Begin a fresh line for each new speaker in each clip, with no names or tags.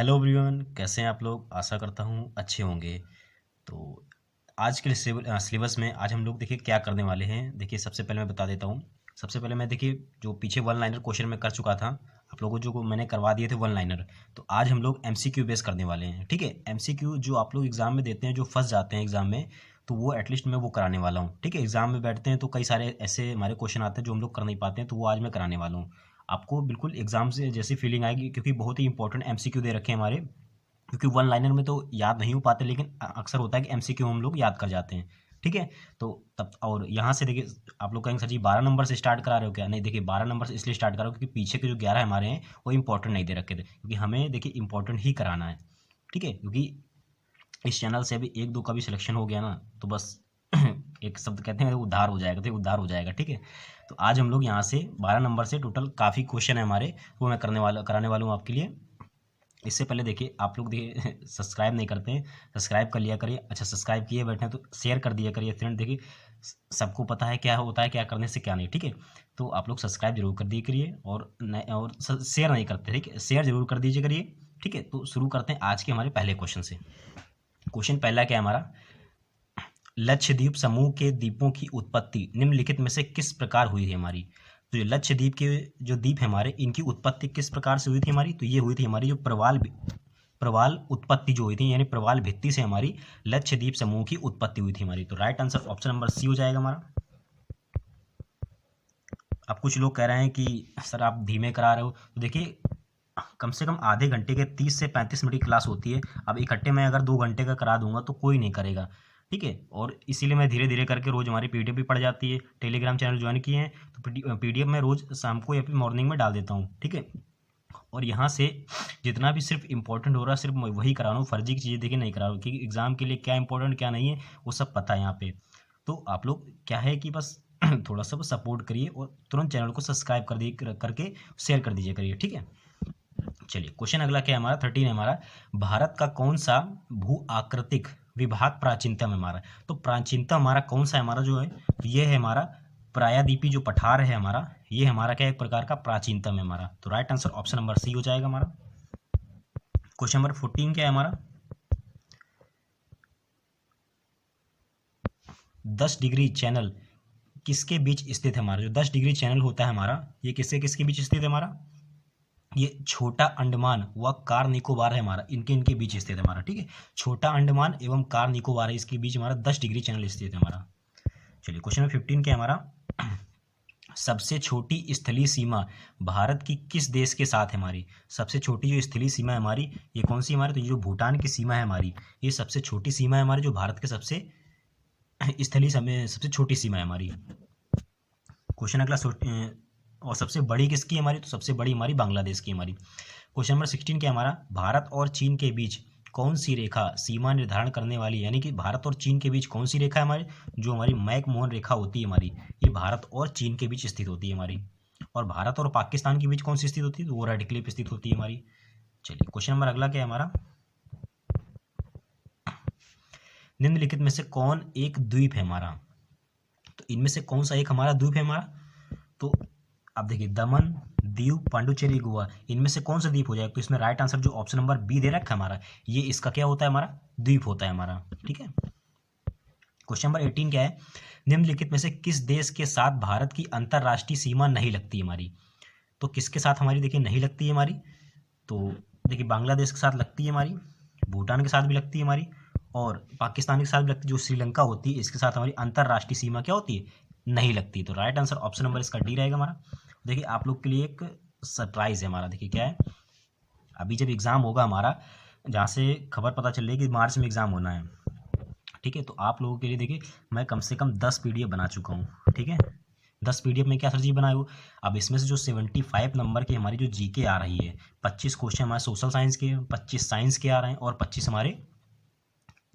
Hello everyone, कैसे हैं आप लोग। आशा करता हूँ अच्छे होंगे। तो आज के सिलेबस में आज हम लोग देखिए क्या करने वाले हैं। देखिए सबसे पहले मैं बता देता हूँ। सबसे पहले मैं देखिए जो पीछे वन लाइनर क्वेश्चन मैं कर चुका था, आप लोगों को जो मैंने करवा दिए थे वन लाइनर। तो आज हम लोग एमसीक्यू बेस करने वाले हैं। ठीक है, एमसीक्यू जो आप लोग एग्जाम में देते हैं, जो फंस जाते हैं एग्जाम में, तो वो एटलीस्ट मैं वो कराने वाला हूँ। ठीक है, एग्जाम में बैठते हैं तो कई सारे ऐसे हमारे क्वेश्चन आते हैं जो हम लोग कर नहीं पाते हैं, तो वो आज मैं कराने वाला हूँ। आपको बिल्कुल एग्जाम से जैसी फीलिंग आएगी, क्योंकि बहुत ही इंपॉर्टेंट एमसीक्यू दे रखे हैं हमारे। क्योंकि वन लाइनर में तो याद नहीं हो पाते, लेकिन अक्सर होता है कि एमसीक्यू हम लोग याद कर जाते हैं। ठीक है, तो तब और यहाँ से देखिए आप लोग कहेंगे सर जी 12 नंबर से स्टार्ट करा रहे हो क्या। नहीं, देखिए 12 नंबर से इसलिए स्टार्ट करा रहा हूँ क्योंकि पीछे के जो 11 हमारे हैं वो इंपॉर्टेंट नहीं दे रखे थे, क्योंकि हमें देखिए इंपॉर्टेंट ही कराना है। ठीक है, क्योंकि इस चैनल से अभी एक दो का भी सिलेक्शन हो गया ना तो बस एक शब्द कहते हैं उद्धार हो जाएगा, तो उद्धार हो जाएगा। ठीक है, तो आज हम लोग यहाँ से 12 नंबर से टोटल काफ़ी क्वेश्चन है हमारे, वो मैं कराने वाला हूँ आपके लिए। इससे पहले देखिए आप लोग देखिए सब्सक्राइब नहीं करते हैं, सब्सक्राइब कर लिया करिए। अच्छा, सब्सक्राइब किए बैठे हैं तो शेयर कर दिया करिए फ्रेंड। देखिए सबको पता है क्या होता है, क्या करने से क्या नहीं। ठीक है, तो आप लोग सब्सक्राइब जरूर कर दिया करिए और शेयर नहीं करते, ठीक है, शेयर जरूर कर दीजिए करिए। ठीक है, तो शुरू करते हैं आज के हमारे पहले क्वेश्चन से। क्वेश्चन पहला क्या है हमारा, लक्षद्वीप समूह के द्वीपों की उत्पत्ति निम्नलिखित में से किस प्रकार हुई थी हमारी। तो ये लक्षद्वीप के जो द्वीप है हमारे, इनकी उत्पत्ति किस प्रकार से हुई थी हमारी। तो ये हुई थी हमारी जो प्रवाल उत्पत्ति जो हुई थी, यानी प्रवाल भित्ति से हमारी लक्षद्वीप समूह की उत्पत्ति हुई थी हमारी। तो right answer option number C हो जाएगा हमारा। अब कुछ लोग कह रहे हैं कि सर आप धीमे करा रहे हो, तो देखिए कम से कम आधे घंटे के 30 से 35 मिनट की क्लास होती है। अब इकट्ठे मैं अगर 2 घंटे का करा दूंगा तो कोई नहीं करेगा। ठीक है, और इसीलिए मैं धीरे धीरे करके रोज़ हमारी पीडीएफ भी पड़ जाती है। टेलीग्राम चैनल ज्वाइन किए हैं तो पीडीएफ मैं रोज़ शाम को या फिर मॉर्निंग में डाल देता हूँ। ठीक है, और यहाँ से जितना भी सिर्फ इंपॉर्टेंट हो रहा है सिर्फ मैं वही करा रहा हूँ, फर्जी की चीज़ें देखिए नहीं करा रहा हूँ, क्योंकि एग्जाम के लिए क्या इंपॉर्टेंट क्या नहीं है वो सब पता है यहाँ पे। तो आप लोग क्या है कि बस थोड़ा सा सपोर्ट करिए और तुरंत चैनल को सब्सक्राइब कर दिए करके शेयर कर दीजिए करिए। ठीक है, चलिए क्वेश्चन अगला क्या है हमारा 13 है हमारा, भारत का कौन सा भू आकृतिक विभाग प्राचीनतम है हमारा। तो प्राचीनतम हमारा कौन सा है हमारा जो है, तो ये है हमारा प्रायद्वीपी जो पठार है हमारा, ये हमारा क्या एक प्रकार का प्राचीनतम है हमारा। तो right answer option number C हो जाएगा हमारा। क्वेश्चन नंबर 14 क्या है हमारा, 10 डिग्री चैनल किसके बीच स्थित है हमारा। जो 10 डिग्री चैनल होता है हमारा, ये किससे किसके बीच स्थित है हमारा, ये छोटा अंडमान व कार निकोबार है हमारा, इनके इनके बीच स्थित है हमारा। ठीक है, छोटा अंडमान एवं कार निकोबार है, इसके बीच हमारा 10 डिग्री चैनल स्थित है हमारा। चलिए क्वेश्चन नंबर 15 क्या है हमारा, सबसे छोटी स्थलीय सीमा भारत की किस देश के साथ है हमारी। सबसे छोटी जो स्थलीय सीमा है हमारी ये कौन सी हमारी, तो ये जो भूटान की सीमा है हमारी, ये सबसे छोटी सीमा है हमारी, जो भारत के सबसे स्थलीय समय सबसे छोटी सीमा है हमारी। क्वेश्चन अगला और सबसे बड़ी किसकी है हमारी, तो सबसे बड़ी हमारी बांग्लादेश की हमारी। क्वेश्चन नंबर 16 क्या हमारा, भारत और चीन के बीच कौन सी रेखा सीमा निर्धारण करने वाली, यानी कि भारत और चीन के बीच कौन सी रेखा है हमारी, जो हमारी मैकमोहन रेखा होती है हमारी, ये भारत और चीन के बीच स्थित होती है हमारी। और भारत और पाकिस्तान के बीच कौन सी स्थित होती है, तो वो रेड क्लिफ स्थित होती है हमारी। चलिए क्वेश्चन नंबर अगला क्या है हमारा, निम्नलिखित में से कौन एक द्वीप है हमारा। तो इनमें से कौन सा एक हमारा द्वीप है हमारा, तो अब देखिए दमन, दीव, पांडुचेरी, गोवा, इनमें से कौन सा द्वीप हो जाएगा। तो इसमें राइट आंसर जो ऑप्शन नंबर बी दे रखा है हमारा, ये इसका क्या होता है हमारा, द्वीप होता है हमारा। ठीक है, क्वेश्चन नंबर 18 क्या है, निम्नलिखित में से किस देश के साथ भारत की अंतरराष्ट्रीय सीमा नहीं लगती हमारी। तो किसके साथ हमारी देखिए नहीं लगती है हमारी, तो देखिए बांग्लादेश के साथ लगती है हमारी, भूटान के साथ भी लगती है हमारी, और पाकिस्तान के साथ भी लगती है। जो श्रीलंका होती है इसके साथ हमारी अंतरराष्ट्रीय सीमा क्या होती है, नहीं लगती। तो राइट आंसर ऑप्शन नंबर इसका डी रहेगा हमारा। देखिए आप लोग के लिए एक सरप्राइज है हमारा, देखिए क्या है, अभी जब एग्ज़ाम होगा हमारा, जहाँ से खबर पता चल रही है कि मार्च में एग्ज़ाम होना है। ठीक है, तो आप लोगों के लिए देखिए मैं कम से कम 10 पीडीएफ बना चुका हूँ। ठीक है, 10 पीडीएफ में क्या सर जी बनाए हो, अब इसमें से जो 75 नंबर की हमारी जो जीके आ रही है, 25 क्वेश्चन हमारे सोशल साइंस के, 25 साइंस के आ रहे हैं और 25 हमारे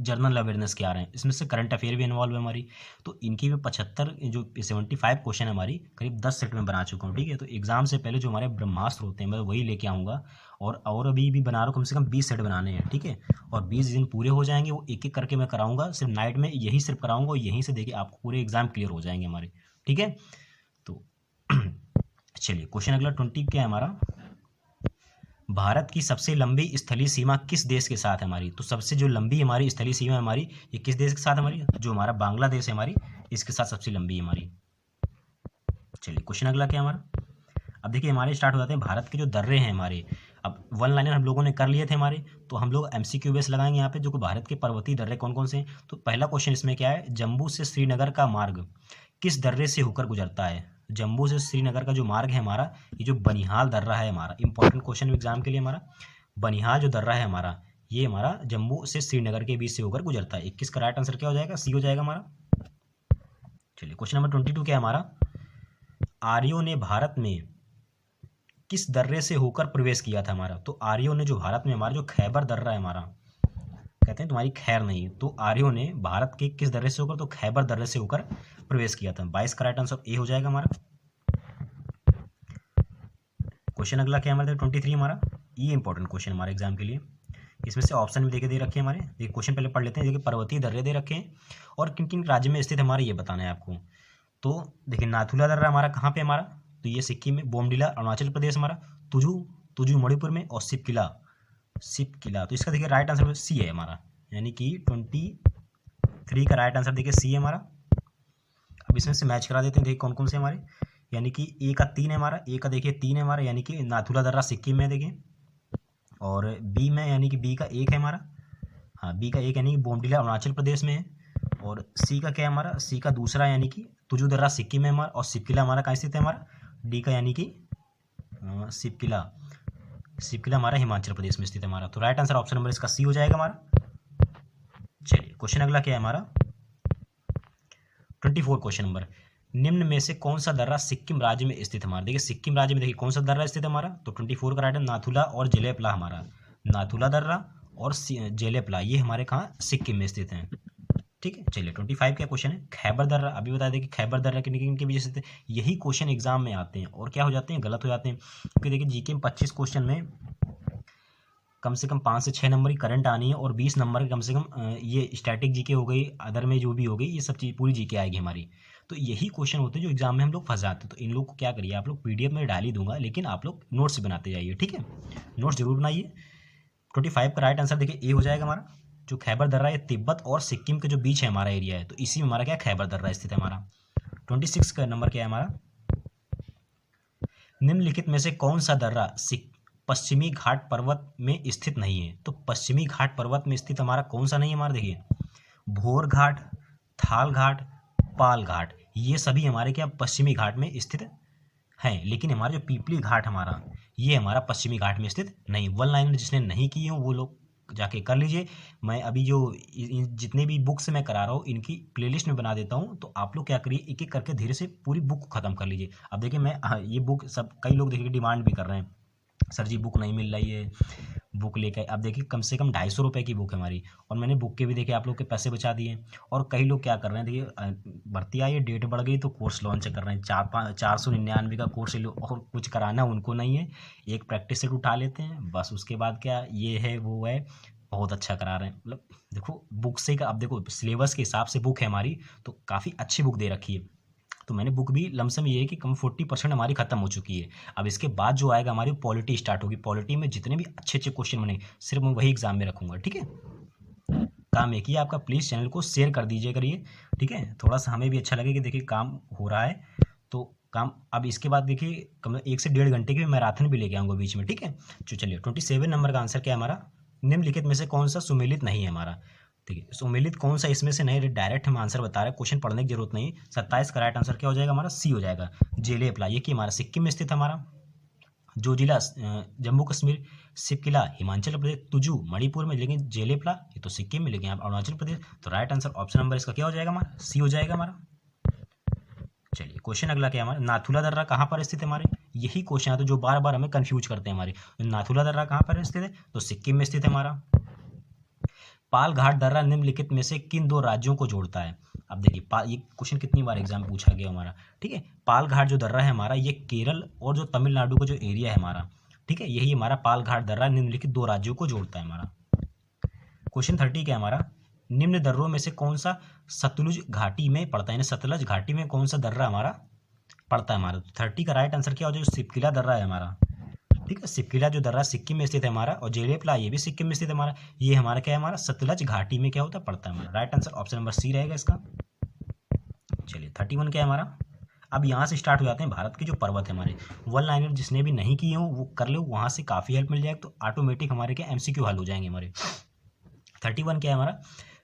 जनरल अवेयरनेस के आ रहे हैं। इसमें से करंट अफेयर भी इन्वॉल्व है हमारी। तो इनकी भी 75 जो 75 क्वेश्चन है हमारी करीब 10 सेट में बना चुका हूँ। ठीक है, तो एग्जाम से पहले जो हमारे ब्रह्मास्त्र होते हैं मैं वही लेके आऊँगा, और अभी भी बना रहा हूँ, कम से कम 20 सेट बनाने हैं। ठीक है, और 20 दिन पूरे हो जाएंगे, वो एक एक करके मैं कराऊंगा, सिर्फ नाइट में यही सिर्फ कराऊंगा, और यहीं से देखिए आपको पूरे एग्जाम क्लियर हो जाएंगे हमारे। ठीक है, तो चलिए क्वेश्चन अगला 20 क्या है हमारा, भारत की सबसे लंबी स्थलीय सीमा किस देश के साथ है हमारी? तो सबसे जो लंबी हमारी स्थलीय सीमा है हमारी, ये किस देश के साथ हमारी? जो हमारा बांग्लादेश है हमारी, इसके साथ सबसे लंबी है हमारी। चलिए क्वेश्चन अगला क्या हमारा? अब देखिए हमारे स्टार्ट हो जाते हैं भारत के जो दर्रे हैं हमारे। अब वन लाइनर हम लोगों ने कर लिए थे हमारे, तो हम लोग एमसीक्यू बेस लगाएंगे यहाँ पे, जो कि भारत के पर्वतीय दर्रे कौन कौन से हैं। तो पहला क्वेश्चन इसमें क्या है, जम्मू से श्रीनगर का मार्ग किस दर्रे से होकर गुजरता है? जम्मू से श्रीनगर का जो मार्ग है हमारा, ये जो बनिहाल दर्रा है हमारा, इंपॉर्टेंट क्वेश्चन एग्जाम के लिए हमारा, बनिहाल जो दर्रा है हमारा, ये हमारा जम्मू से श्रीनगर के बीच से होकर गुजरता है। 21 का राइट आंसर क्या हो जाएगा? सी हो जाएगा हमारा। चलिए क्वेश्चन नंबर 22 क्या है हमारा, आर्यों ने भारत में किस दर्रे से होकर प्रवेश किया था हमारा? तो आर्यों ने जो भारत में हमारा जो खैबर दर्रा है हमारा, कहते हैं तुम्हारी खैर नहीं, तो आर्यों ने भारत के किस दर्रे से होकर? तो खैबर दर्रे से होकर प्रवेश किया था। 22 का राइट आंसर ए हो जाएगा हमारा। क्वेश्चन अगला क्या हमारा 23 हमारा, ये इंपॉर्टेंट क्वेश्चन हमारे एग्जाम के लिए। इसमें से ऑप्शन भी देखे दे रखे हैं हमारे। देखिए क्वेश्चन पहले पढ़ लेते हैं। देखिए पर्वतीय दर्रे दे रखे हैं और किन किन राज्य में स्थित हमारे, ये बताना है आपको। तो देखिए नाथुला दर्रा हमारा कहाँ पे हमारा? तो ये सिक्किम में, बोमडिला अरुणाचल प्रदेश हमारा, तुजू मणिपुर में, और सिपकिला। तो इसका देखिए राइट आंसर सी है हमारा, यानी कि 23 का राइट आंसर देखिए सी है हमारा। अब इसमें से मैच करा देते हैं, देखिए कौन कौन से हमारे, यानी कि ए का 3 है हमारा, ए का देखिए 3 है हमारा, यानी कि नाथुला दर्रा सिक्किम में देखिए, और बी में यानी कि बी का 1 है हमारा, हाँ बी का 1 यानी कि बोमडिला अरुणाचल प्रदेश में है, और सी का क्या है हमारा, सी का दूसरा यानी कि तुजू दर्रा सिक्किम में हमारा, और सिपकिला हमारा कहाँ स्थित है हमारा, डी का यानी कि सिपकिला हमारा हिमाचल प्रदेश में स्थित है हमारा। तो राइट आंसर ऑप्शन नंबर इसका सी हो जाएगा हमारा। चलिए क्वेश्चन अगला क्या है हमारा, 24 क्वेश्चन नंबर, निम्न में से कौन सा दर्रा सिक्किम राज्य में स्थित है हमारा? देखिए सिक्किम राज्य में देखिए कौन सा दर्रा स्थित है हमारा? तो 24 का राइट है नाथुला और जेलेपला हमारा, नाथुला दर्रा और जेलेपला, ये हमारे कहाँ सिक्किम में स्थित हैं। ठीक है, चलिए 25 क्या क्वेश्चन है, खैबर दर्रा। अभी बता दें कि खैबर दर्रा किन के वजह से, यही क्वेश्चन एग्जाम में आते हैं और क्या हो जाते हैं, गलत हो जाते हैं। क्योंकि देखिए जीके में 25 क्वेश्चन में कम से कम 5 से 6 नंबर की करंट आनी है, और 20 नंबर की कम से कम ये स्टैटिक जीके हो गई, अदर में जो भी हो गई, ये सब चीज़ पूरी जीके आएगी हमारी। तो यही क्वेश्चन होते हैं जो एग्जाम में हम लोग फंस जाते हैं। तो इन लोग को क्या करिए, आप लोग पीडीएफ में डाल ही दूंगा, लेकिन आप लोग नोट्स बनाते जाइए। ठीक है, नोट्स जरूर बनाइए। 25 का राइट आंसर देखिए ए हो जाएगा हमारा। जो खैबर दर्रा है तिब्बत और सिक्किम के जो बीच है हमारा एरिया है, तो इसी में हमारा क्या खैबर दर्रा स्थित है हमारा। 26 का नंबर क्या है हमारा, निम्नलिखित में से कौन सा दर्रा पश्चिमी घाट पर्वत में स्थित नहीं है? तो पश्चिमी घाट पर्वत में स्थित हमारा कौन सा नहीं है हमारा, देखिए भोर घाट, थाल घाट, पाल घाट, ये सभी हमारे क्या पश्चिमी घाट में स्थित हैं। लेकिन हमारा जो पीपली घाट हमारा, ये हमारा पश्चिमी घाट में स्थित नहीं। वन लाइनर जिसने नहीं किए हो वो लोग जाके कर लीजिए। मैं अभी जो जितने भी बुक्स मैं करा रहा हूँ इनकी प्लेलिस्ट में बना देता हूँ, तो आप लोग क्या करिए एक एक करके धीरे से पूरी बुक को ख़त्म कर लीजिए। अब देखिए मैं ये बुक सब कई लोग देखिए डिमांड भी कर रहे हैं, सर जी बुक नहीं मिल रही है, बुक लेकर। अब देखिए कम से कम 250 रुपये की बुक है हमारी, और मैंने बुक के भी देखिए आप लोग के पैसे बचा दिए। और कई लोग क्या कर रहे हैं, देखिए भर्ती आई है, डेट बढ़ गई तो कोर्स लॉन्च कर रहे हैं, 499 का कोर्स लो, और कुछ कराना उनको नहीं है, एक प्रैक्टिस सेट उठा लेते हैं बस। उसके बाद क्या ये है वो है, बहुत अच्छा करा रहे हैं। मतलब देखो बुक से अब देखो सिलेबस के हिसाब से बुक है हमारी, तो काफ़ी अच्छी बुक दे रखी है। तो मैंने बुक भी लमसम ये है कि कम 40% हमारी खत्म हो चुकी है। अब इसके बाद जो आएगा हमारी पॉलिटी स्टार्ट होगी। पॉलिटी में जितने भी अच्छे अच्छे क्वेश्चन बने सिर्फ मैं वही एग्जाम में रखूंगा। ठीक है, काम एक ही आपका, प्लीज़ चैनल को शेयर कर दीजिए करिए। ठीक है, थोड़ा सा हमें भी अच्छा लगे कि देखिए काम हो रहा है। तो काम अब इसके बाद देखिए कम 1 से 1.5 घंटे की मैराथन भी लेके आऊँगा बीच में। ठीक है, तो चलिए 27 नंबर का आंसर क्या है हमारा, निम्नलिखित में से कौन सा सुमेलित नहीं है हमारा। ठीक है, सुमेलित कौन सा इसमें से नहीं, डायरेक्ट हम आंसर बता रहे हैं, क्वेश्चन पढ़ने की जरूरत नहीं। 27 का राइट आंसर क्या हो जाएगा हमारा, सी हो जाएगा, जेले अप्लाई। ये कि हमारा सिक्किम में स्थित हमारा, जो जिला जम्मू कश्मीर, सिपकिला हिमाचल प्रदेश, तुजू मणिपुर में, लेकिन जेलेपला ये तो सिक्किम में, लेकिन यहाँ अरुणाचल प्रदेश। तो राइट आंसर ऑप्शन नंबर इसका क्या हो जाएगा हमारा, सी हो जाएगा हमारा। चलिए क्वेश्चन अगला क्या है हमारा, नाथुला दर्रा कहाँ पर स्थित है हमारे, यही क्वेश्चन आता है जो बार बार हमें कंफ्यूज करते हैं हमारे। नाथुला दर्रा कहाँ पर स्थित है, तो सिक्किम में स्थित है हमारा। पाल घाट दर्रा निम्नलिखित में से किन 2 राज्यों को जोड़ता है। अब देखिए ये क्वेश्चन कितनी बार एग्जाम में पूछा गया हमारा। ठीक है, पाल घाट जो दर्रा है हमारा, ये केरल और जो तमिलनाडु का जो एरिया है हमारा, ठीक है, यही हमारा पाल घाट दर्रा निम्नलिखित 2 राज्यों को जोड़ता है हमारा। क्वेश्चन 30 क्या है हमारा, निम्न दर्रों में से कौन सा सतलुज घाटी में पड़ता है, सतलज घाटी में कौन सा दर्रा हमारा पड़ता है हमारा। 30 का राइट आंसर क्या हो जाएगा, सिपकिला दर्रा है हमारा। ठीक है। सिपकिला जो दर्रा सिक्किम में स्थित है हमारा, और जेरेप्ला ये भी सिक्किम में स्थित है हमारा। ये हमारा क्या है, हमारा सतलज घाटी में क्या होता है, पड़ता है हमारा। Right answer option number C रहेगा इसका। चलिए 31 क्या है हमारा। अब यहाँ से स्टार्ट हो जाते हैं भारत के जो पर्वत है हमारे। वन लाइनर जिसने भी नहीं किए हो वो कर लो, वहाँ से काफ़ी हेल्प मिल जाएगी, तो ऑटोमेटिक हमारे क्या एमसीक्यू हल हो जाएंगे हमारे। 31 क्या है हमारा,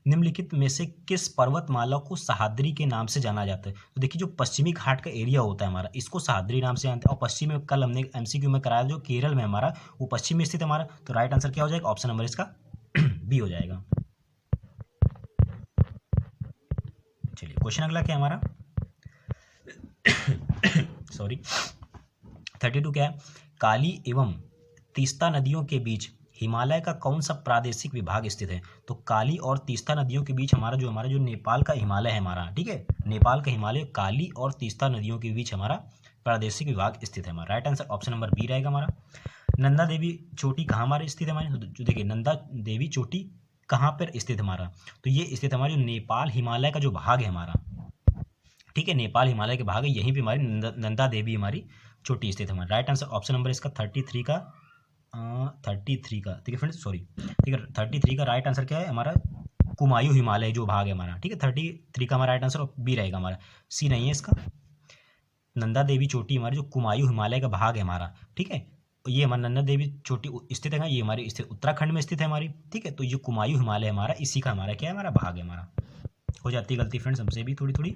निम्नलिखित में से किस पर्वतमाला को सह्याद्री के नाम से जाना जाता है। तो देखिए जो पश्चिमी घाट का एरिया होता है हमारा, इसको सह्याद्री नाम से जानते हैं। और पश्चिम में कल हमने एमसीक्यू में कराया जो केरल में हमारा, वो पश्चिम में स्थित है हमारा। तो राइट आंसर क्या हो जाएगा, ऑप्शन नंबर इसका बी हो जाएगा। चलिए क्वेश्चन अगला क्या है हमारा सॉरी 32 क्या है, काली एवं तीस्ता नदियों के बीच हिमालय का कौन सा प्रादेशिक विभाग स्थित है। तो काली और तीस्ता नदियों के बीच हमारा जो नेपाल का हिमालय है हमारा, ठीक है, नेपाल का हिमालय काली और तीस्ता नदियों के बीच हमारा प्रादेशिक विभाग स्थित है हमारा। Right answer option number B रहेगा हमारा। नंदा देवी चोटी कहाँ हमारे स्थित है हमारे, जो देखिए नंदा देवी चोटी कहाँ पर स्थित हमारा, तो ये स्थित हमारे नेपाल हिमालय का जो भाग है हमारा, ठीक है, नेपाल हिमालय के भाग है, यहीं पे हमारी नंदा देवी हमारी चोटी स्थित है हमारा। राइट आंसर ऑप्शन नंबर इसका 33 का 33 का, ठीक है फ्रेंड्स, सॉरी, ठीक है 33 का राइट आंसर क्या है हमारा, कुमायूं हिमालय जो भाग है हमारा, ठीक है 33 का हमारा राइट आंसर बी रहेगा हमारा, सी नहीं है इसका। नंदा देवी चोटी हमारी जो कुमायूं हिमालय का भाग है हमारा, ठीक है, ये हमारा नंदा देवी चोटी स्थित है, ये हमारी स्थित उत्तराखंड में स्थित है हमारी, ठीक है। तो ये कुमायूं हिमालय हमारा इसी का हमारा क्या है, हमारा भाग है हमारा। हो जाती है गलती फ्रेंड्स हमसे भी थोड़ी थोड़ी।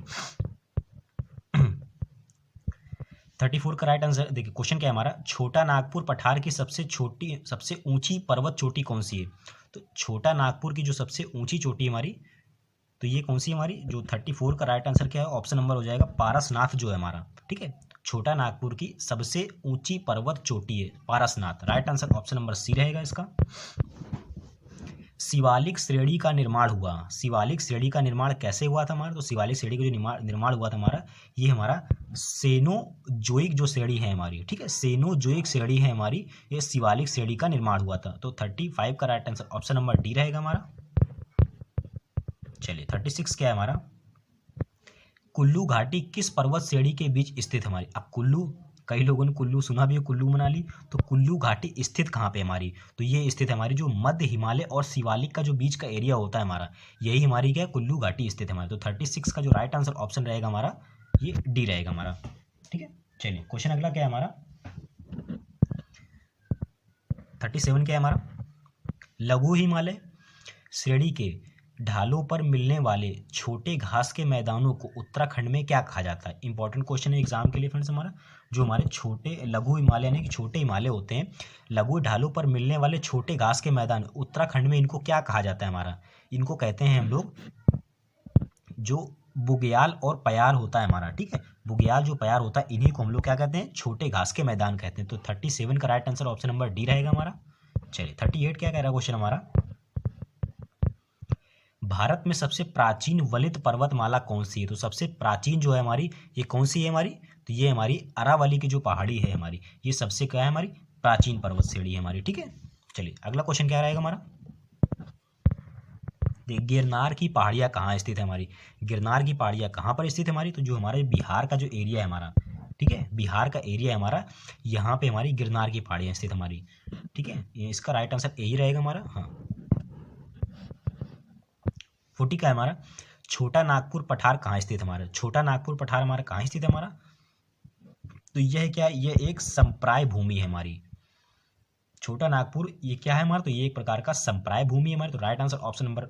34 का राइट आंसर देखिए, क्वेश्चन क्या है हमारा, छोटा नागपुर पठार की सबसे ऊंची पर्वत चोटी कौन सी है। तो छोटा नागपुर की जो सबसे ऊंची चोटी हमारी, तो ये कौन सी है हमारी, जो 34 का राइट आंसर क्या है, ऑप्शन नंबर हो जाएगा पारसनाथ जो है हमारा, ठीक है। छोटा नागपुर की सबसे ऊंची पर्वत चोटी है Parasnath. Right answer option number C रहेगा इसका। शिवालिक श्रेणी का निर्माण हुआ, शिवालिक श्रेणी का निर्माण कैसे हुआ था हमारा, तो शिवालिक श्रेणी का जो निर्माण हुआ था हमारा, ये हमारा सेनोजोइक जो श्रेणी है हमारी, ठीक है, सेनोजोइक श्रेणी है हमारी, ये शिवालिक श्रेणी का निर्माण हुआ था। तो 35 का right answer option number D रहेगा हमारा। चलिए 36 क्या है हमारा, कुल्लू घाटी किस पर्वत श्रेणी के बीच स्थित है हमारी। अब कुल्लू, कई लोगों ने कुल्लू सुना भी है, कुल्लू मनाली, तो कुल्लू घाटी स्थित कहाँ पे हमारी, तो ये स्थित है हमारी जो मध्य हिमालय और शिवालिक का जो बीच का एरिया होता है हमारा, यही हमारी क्या है, कुल्लू घाटी स्थित है हमारी। तो 36 का जो राइट आंसर ऑप्शन रहेगा हमारा, ये डी रहेगा हमारा, ठीक है। चलिए क्वेश्चन अगला क्या है हमारा, 37 क्या है हमारा, लघु हिमालय श्रेणी के ढालों पर मिलने वाले छोटे घास के मैदानों को उत्तराखंड में क्या कहा जाता है। इंपॉर्टेंट क्वेश्चन है एग्जाम के लिए फ्रेंड्स हमारा। जो हमारे छोटे लघु हिमालय यानी कि छोटे हिमालय होते हैं, लघु ढालों पर मिलने वाले छोटे घास के मैदान उत्तराखंड में इनको क्या कहा जाता है हमारा, इनको कहते हैं हम लोग जो बुग्याल और प्याल होता है हमारा, ठीक है, बुग्याल जो प्याल होता है इन्हीं को हम लोग क्या कहते हैं, छोटे घास के मैदान कहते हैं। तो 37 का right answer option number D रहेगा हमारा। चलिए 38 क्या कह रहा है क्वेश्चन हमारा, भारत में सबसे प्राचीन वलित पर्वतमाला कौन सी है। तो सबसे प्राचीन जो है हमारी, ये कौन सी है हमारी, तो ये हमारी अरावली की जो पहाड़ी है हमारी, ये सबसे क्या है हमारी प्राचीन पर्वत श्रेणी है हमारी, ठीक है। चलिए अगला क्वेश्चन क्या रहेगा हमारा, गिरनार की पहाड़ियाँ कहाँ स्थित है हमारी, गिरनार की पहाड़ियाँ कहाँ पर स्थित है हमारी, तो जो हमारे बिहार का जो एरिया है हमारा, ठीक है, बिहार का एरिया है हमारा, यहाँ पे हमारी गिरनार की पहाड़ियाँ स्थित हमारी, ठीक है, इसका राइट आंसर यही रहेगा हमारा। हाँ 40 का है हमारा, छोटा नागपुर पठार कहाँ स्थित है हमारा, छोटा नागपुर पठार हमारा कहाँ स्थित है हमारा, तो यह क्या, यह एक संप्राय भूमि है हमारी, छोटा नागपुर ये क्या है हमारा, तो ये एक प्रकार का संप्राय भूमि है हमारी। तो right answer option number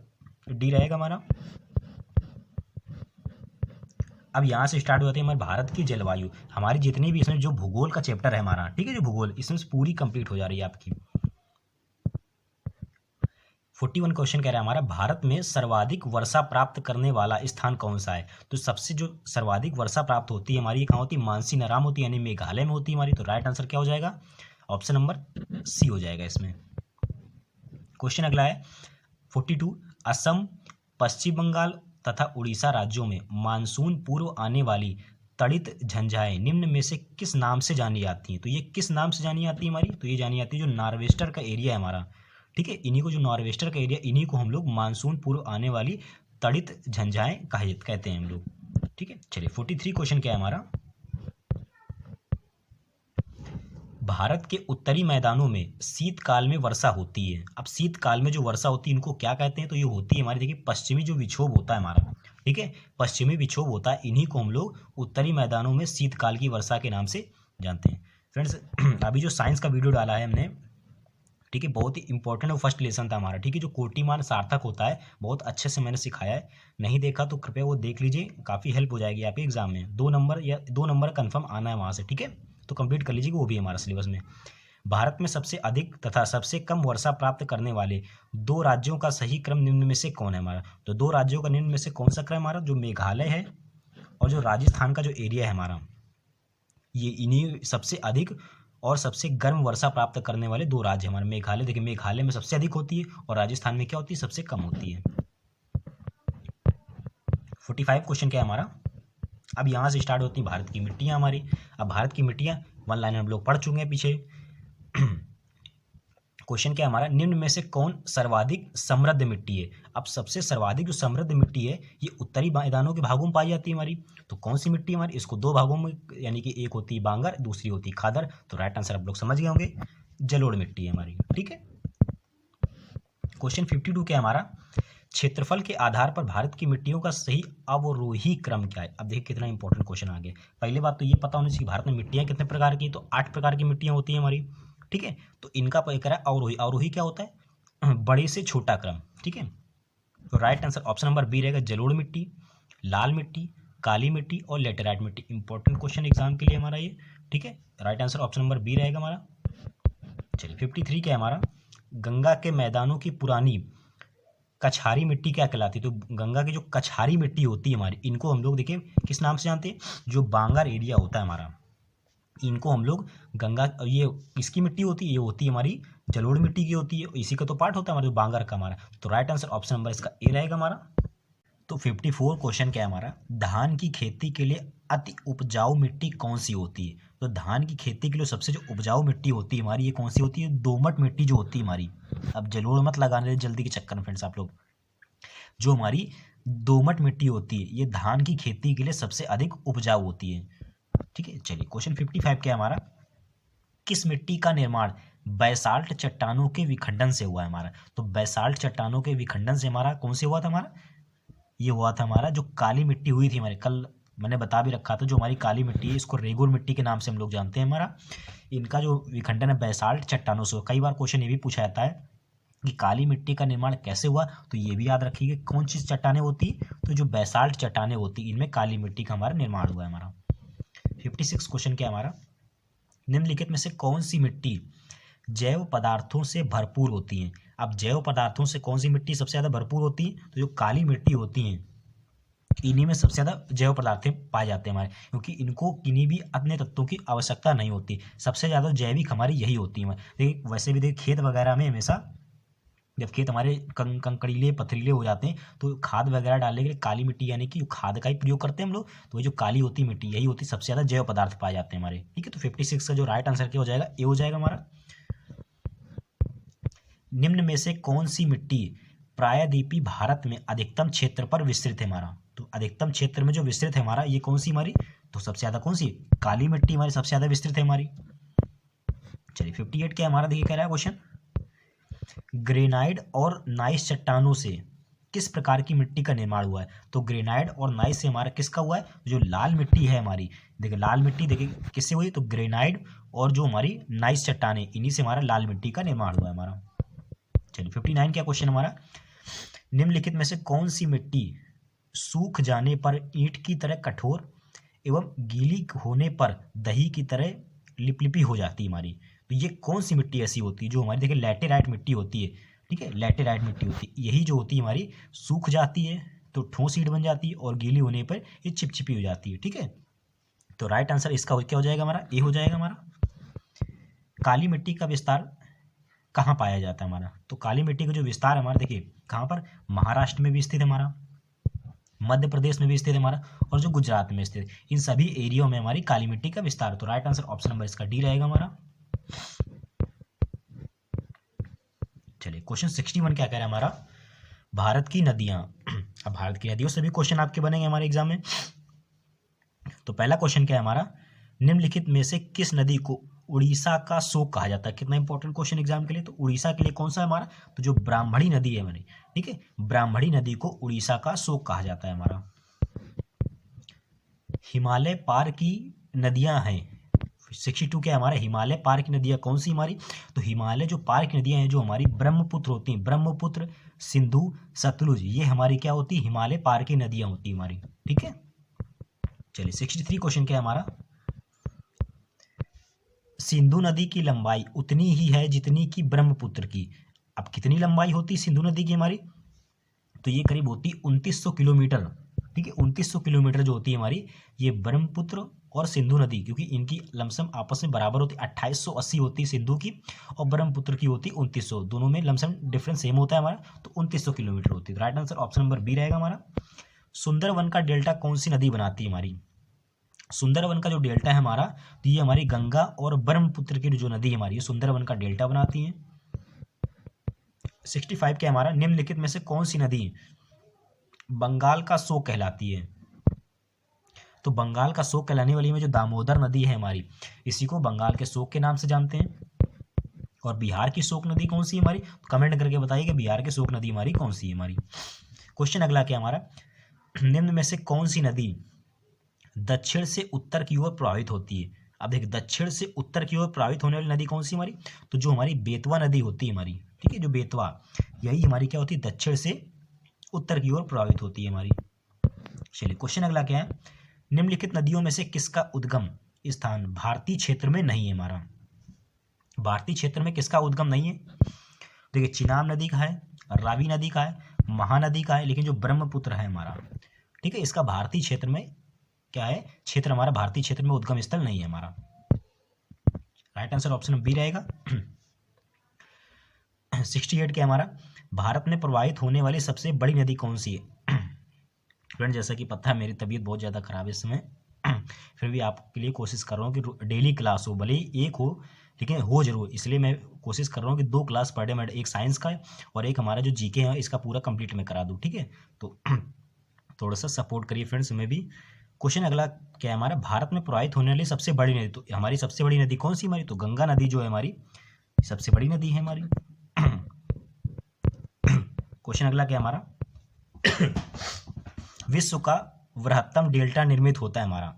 D रहेगा हमारा। अब यहाँ से स्टार्ट हो जाती है हमारे भारत की जलवायु, हमारी जितनी भी इसमें जो भूगोल का चैप्टर है हमारा, ठीक है, जो भूगोल इसमें पूरी कंप्लीट हो जा रही है आपकी। 41 क्वेश्चन कह रहा है हमारा, भारत में सर्वाधिक वर्षा प्राप्त करने वाला स्थान कौन सा है। तो सबसे जो सर्वाधिक वर्षा प्राप्त होती है हमारी, कहाँ होती है, मानसी नाराम होती है, यानी मेघालय में होती है हमारी। तो राइट आंसर क्या हो जाएगा, ऑप्शन नंबर सी हो जाएगा इसमें। क्वेश्चन अगला है 42, असम, पश्चिम बंगाल तथा उड़ीसा राज्यों में मानसून पूर्व आने वाली तड़ित झंझाएं निम्न में से किस नाम से जानी जाती हैं। तो ये किस नाम से जानी जाती है हमारी, तो ये जानी जाती है जो नॉर्वेस्टर का एरिया है हमारा, ठीक है, इन्हीं को जो नॉर्वेस्टर का एरिया, इन्हीं को हम लोग मानसून पूर्व आने वाली तड़ित झंझाएं कहते हैं हम लोग, ठीक है। चलिए 43 क्वेश्चन क्या है हमारा, भारत के उत्तरी मैदानों में शीतकाल में वर्षा होती है। अब शीतकाल में जो वर्षा होती है इनको क्या कहते हैं? तो ये होती है हमारी, देखिए, पश्चिमी जो विक्षोभ होता है हमारा, ठीक है, पश्चिमी विक्षोभ होता है, इन्हीं को हम लोग उत्तरी मैदानों में शीतकाल की वर्षा के नाम से जानते हैं। फ्रेंड्स, अभी जो साइंस का वीडियो डाला है हमने, ठीक है, बहुत ही इंपॉर्टेंट और फर्स्ट लेसन था हमारा, ठीक है, जो कोटिमान सार्थक होता है, बहुत अच्छे से मैंने सिखाया है। नहीं देखा तो कृपया वो देख लीजिए, काफ़ी हेल्प हो जाएगी आपके एग्जाम में। 2 नंबर कन्फर्म आना है वहाँ से, ठीक है, तो कंप्लीट कर लीजिएगा, वो भी हमारा सिलेबस में। भारत में सबसे अधिक तथा सबसे कम वर्षा प्राप्त करने वाले 2 राज्यों का सही क्रम निम्न में से कौन है हमारा? तो 2 राज्यों का निम्न में से कौन सा क्रम हमारा? जो मेघालय है और जो राजस्थान का जो एरिया है हमारा, ये इन्हीं सबसे अधिक और सबसे गर्म वर्षा प्राप्त करने वाले 2 राज्य हमारे। मेघालय, देखिए, मेघालय में सबसे अधिक होती है और राजस्थान में क्या होती है? सबसे कम होती है। 45 क्वेश्चन क्या है हमारा? अब यहाँ से स्टार्ट होती है भारत की मिट्टियाँ हमारी। अब भारत की मिट्टियाँ 1 लाइन हम लोग पढ़ चुके हैं पीछे। क्वेश्चन क्या है हमारा? निम्न में से कौन सर्वाधिक समृद्ध मिट्टी है? अब सबसे सर्वाधिक जो समृद्ध मिट्टी है ये उत्तरी मैदानों के भागों में पाई जाती है हमारी। तो कौन सी मिट्टी हमारी? इसको 2 भागों में, यानी कि एक होती है बांगर, दूसरी होती है खादर। तो राइट आंसर आप लोग समझ गए होंगे, जलोढ़ मिट्टी है हमारी, ठीक है। क्वेश्चन 52 क्या है हमारा? क्षेत्रफल के आधार पर भारत की मिट्टियों का सही अवरोही क्रम क्या है? अब देखिए कितना इंपॉर्टेंट क्वेश्चन आ गया। पहले बात तो ये पता होनी चाहिए कि भारत में मिट्टियाँ कितने प्रकार की? तो 8 प्रकार की मिट्टियाँ होती हैं हमारी, ठीक है। तो इनका कह रहा है अवरोही। अवरोही क्या होता है? बड़े से छोटा क्रम, ठीक है। तो right answer option number B रहेगा, जलोढ़ मिट्टी, लाल मिट्टी, काली मिट्टी और लेटेराइट मिट्टी। इंपॉर्टेंट क्वेश्चन एग्जाम के लिए हमारा ये, ठीक है। Right answer option number B रहेगा हमारा। चलिए 53 क्या है हमारा? गंगा के मैदानों की पुरानी कछारी मिट्टी क्या कहलाती है? तो गंगा की जो कछारी मिट्टी होती है हमारी, इनको हम लोग देखिए किस नाम से जानते हैं? जो बांगर एरिया होता है हमारा, इनको हम लोग गंगा, ये किसकी मिट्टी होती है? ये होती है हमारी जलोढ़ मिट्टी की होती है, इसी का तो पार्ट होता है हमारा जो बांगर का हमारा। तो राइट आंसर ऑप्शन नंबर इसका ए रहेगा हमारा। तो 54 क्वेश्चन क्या है हमारा? धान की खेती के लिए अति उपजाऊ मिट्टी कौन सी होती है? तो धान की खेती के लिए सबसे जो उपजाऊ मिट्टी होती है हमारी, ये कौन सी होती है? दोमट मिट्टी जो होती है हमारी। अब जलोढ़ मत लगाने जल्दी के चक्कर में फ्रेंड्स आप लोग, जो हमारी दोमट मिट्टी होती है ये धान की खेती के लिए सबसे अधिक उपजाऊ होती है, ठीक है। चलिए क्वेश्चन 55 क्या है हमारा? किस मिट्टी का निर्माण बैसाल्ट चट्टानों के विखंडन से हुआ है हमारा? तो बैसाल्ट चट्टानों के विखंडन से हमारा कौन से हुआ था हमारा? ये हुआ था हमारा जो काली मिट्टी हुई थी हमारे, कल मैंने बता भी रखा था, जो हमारी काली मिट्टी है इसको रेगुर मिट्टी के नाम से हम लोग जानते हैं हमारा। इनका जो विखंडन है बैसाल्ट चट्टानों से। कई बार क्वेश्चन ये भी पूछा जाता है कि काली मिट्टी का निर्माण कैसे हुआ, तो ये भी याद रखिएगा कौन सी चट्टानें होती, तो जो बैसाल्ट चट्टानें होती इनमें काली मिट्टी का हमारा निर्माण हुआ है हमारा। 56 क्वेश्चन क्या हमारा? निम्नलिखित में से कौन सी मिट्टी जैव पदार्थों से भरपूर होती है? अब जैव पदार्थों से कौन सी मिट्टी सबसे ज़्यादा भरपूर होती है? तो जो काली मिट्टी होती है इन्हीं में सबसे ज़्यादा जैव पदार्थ पाए जाते हैं हमारे, क्योंकि इनको किन्हीं भी अन्य तत्वों की आवश्यकता नहीं होती। सबसे ज़्यादा जैविक हमारी यही होती है। देखिए वैसे भी देखिए खेत वगैरह में हमेशा जब खेत हमारे कंकड़ीले पथरीले हो जाते हैं तो खाद वगैरह डालने के लिए काली मिट्टी, यानी कि खाद का ही प्रयोग करते हैं हम लोग। तो वो जो काली होती है मिट्टी, यही होती है सबसे ज़्यादा जैव पदार्थ पाए जाते हैं हमारे, ठीक है। तो 56 का जो राइट आंसर क्या हो जाएगा? ए हो जाएगा हमारा। निम्न में से कौन सी मिट्टी प्रायद्वीपीय भारत में अधिकतम क्षेत्र पर विस्तृत है हमारा? तो अधिकतम क्षेत्र में जो विस्तृत है हमारा ये कौन सी हमारी? तो सबसे ज़्यादा कौन सी? काली मिट्टी हमारी सबसे ज़्यादा विस्तृत है हमारी। चलिए 58 क्या हमारा? देखिए कह रहा है क्वेश्चन, ग्रेनाइट और नाइस चट्टानों से किस प्रकार की मिट्टी का निर्माण हुआ है? तो ग्रेनाइट और नाइस से हमारा किसका हुआ है? जो लाल मिट्टी है हमारी, देखिए लाल मिट्टी देखिए किससे हुई? तो ग्रेनाइट और जो हमारी नाइस चट्टानें, इन्हीं से हमारा लाल मिट्टी का निर्माण हुआ है हमारा। चलिए 59 क्या क्वेश्चन हमारा? निम्नलिखित में से कौन सी मिट्टी सूख जाने पर ईंट की तरह कठोर एवं गीली होने पर दही की तरह लिपलिपी हो जाती है हमारी? तो ये कौन सी मिट्टी ऐसी होती है? जो हमारी देखिए लैटेराइट मिट्टी होती है, ठीक है, लैटेराइट मिट्टी होती है, यही जो होती है हमारी सूख जाती है तो ठोस ईंट बन जाती है और गीली होने पर ये चिपचिपी हो जाती है, ठीक है। तो राइट आंसर इसका क्या हो जाएगा हमारा? ए हो जाएगा हमारा। काली मिट्टी का विस्तार कहाँ पाया जाता है हमारा? तो काली मिट्टी का जो विस्तार हमारा देखिए कहाँ पर? महाराष्ट्र में भी स्थित है हमारा, मध्य प्रदेश में भी स्थित है हमारा, और जो गुजरात में स्थित है, इन सभी एरियो में हमारी काली मिट्टी का विस्तार। तो राइट आंसर ऑप्शन नंबर इसका डी रहेगा हमारा। चलिए क्वेश्चन 61 क्या कह रहा है हमारा? भारत की नदियां। अब भारत की नदियों से भी क्वेश्चन आपके बनेंगे हमारे एग्जाम में। तो पहला क्वेश्चन क्या है हमारा? निम्नलिखित में से किस नदी को उड़ीसा का शोक कहा जाता है। कितना इंपॉर्टेंट क्वेश्चन एग्जाम के लिए। तो उड़ीसा के लिए कौन सा है हमारा, तो जो ब्राह्मणी नदी है हमारी, ठीक है, ब्राह्मणी नदी को उड़ीसा का शोक कहा जाता है हमारा। हिमालय पार की नदियां हैं 62 के हमारे हिमालय पार की नदियां कौन सी हमारी, तो हिमालय जो पार की नदियां हैं जो हमारी ब्रह्मपुत्र होती हैं, ब्रह्मपुत्र, सिंधु, सतलुज, ये हमारी क्या होती है, हिमालय पार की नदियां होती है हमारी, ठीक है। चलिए 63 क्वेश्चन क्या है हमारा, सिंधु नदी की लंबाई उतनी ही है जितनी की ब्रह्मपुत्र की। अब कितनी लंबाई होती है सिंधु नदी की हमारी, तो ये करीब होती 2900 किलोमीटर, ठीक है। 2900 किलोमीटर जो होती है हमारी, ये ब्रह्मपुत्र और सिंधु नदी, क्योंकि इनकी लमसम आपस में बराबर होती है, 2880 होती है सिंधु की और ब्रह्मपुत्र की होती है 2900, दोनों में लमसम डिफरेंस सेम होता है हमारा, तो 2900 किलोमीटर होती है। तो right answer option number B रहेगा हमारा। सुंदरवन का डेल्टा कौन सी नदी बनाती है हमारी, सुंदरवन का जो डेल्टा है हमारा, तो ये हमारी गंगा और ब्रह्मपुत्र की जो नदी है हमारी, ये सुंदरवन का डेल्टा बनाती है। 65 क्या हमारा, निम्नलिखित में से कौन सी नदी बंगाल का शोक कहलाती है, तो बंगाल का शोक कहलाने वाली में जो दामोदर नदी है हमारी, इसी को बंगाल के शोक के नाम से जानते हैं। और बिहार की शोक नदी कौन सी है हमारी, कमेंट करके बताइए कि बिहार की शोक नदी हमारी कौन सी है हमारी। क्वेश्चन अगला क्या हमारा, निम्न में से कौन सी नदी दक्षिण से उत्तर की ओर प्रवाहित होती है। अब देखिए दक्षिण से उत्तर की ओर प्रवाहित होने वाली नदी कौन सी हमारी, तो जो हमारी बेतवा नदी होती है हमारी, ठीक है, जो बेतवा, यही हमारी क्या होती है, दक्षिण से उत्तर की ओर प्रवाहित होती है हमारी। चलिए क्वेश्चन अगला क्या है, निम्नलिखित नदियों में से किसका उद्गम स्थान भारतीय क्षेत्र में नहीं है हमारा, भारतीय क्षेत्र में किसका उद्गम नहीं है। देखिए चिनाब नदी का है, रावी नदी का है, महानदी का है, लेकिन जो ब्रह्मपुत्र है हमारा, ठीक है, इसका भारतीय क्षेत्र में क्या है, क्षेत्र हमारा भारतीय क्षेत्र में उद्गम स्थल नहीं है हमारा। राइट आंसर ऑप्शन बी रहेगा। 68 क्या हमारा, भारत में प्रवाहित होने वाली सबसे बड़ी नदी कौन सी है। फ्रेंड जैसा कि पता है मेरी तबीयत बहुत ज़्यादा खराब है इस समय, फिर भी आपके लिए कोशिश कर रहा हूँ कि डेली क्लास हो, भले ही एक हो लेकिन हो जरूर, इसलिए मैं कोशिश कर रहा हूँ कि 2 क्लास पर डे मैं, एक साइंस का और एक हमारा जो जीके है इसका पूरा कंप्लीट मैं करा दूँ, ठीक है। तो थोड़ा सा सपोर्ट करिए फ्रेंड्स में भी। क्वेश्चन अगला क्या है हमारा, भारत में प्रवाहित होने वाली सबसे बड़ी नदी, तो हमारी सबसे बड़ी नदी कौन सी हमारी, तो गंगा नदी जो है हमारी सबसे बड़ी नदी है हमारी। क्वेश्चन अगला क्या हमारा, विश्व का वृहत्तम डेल्टा निर्मित होता है हमारा,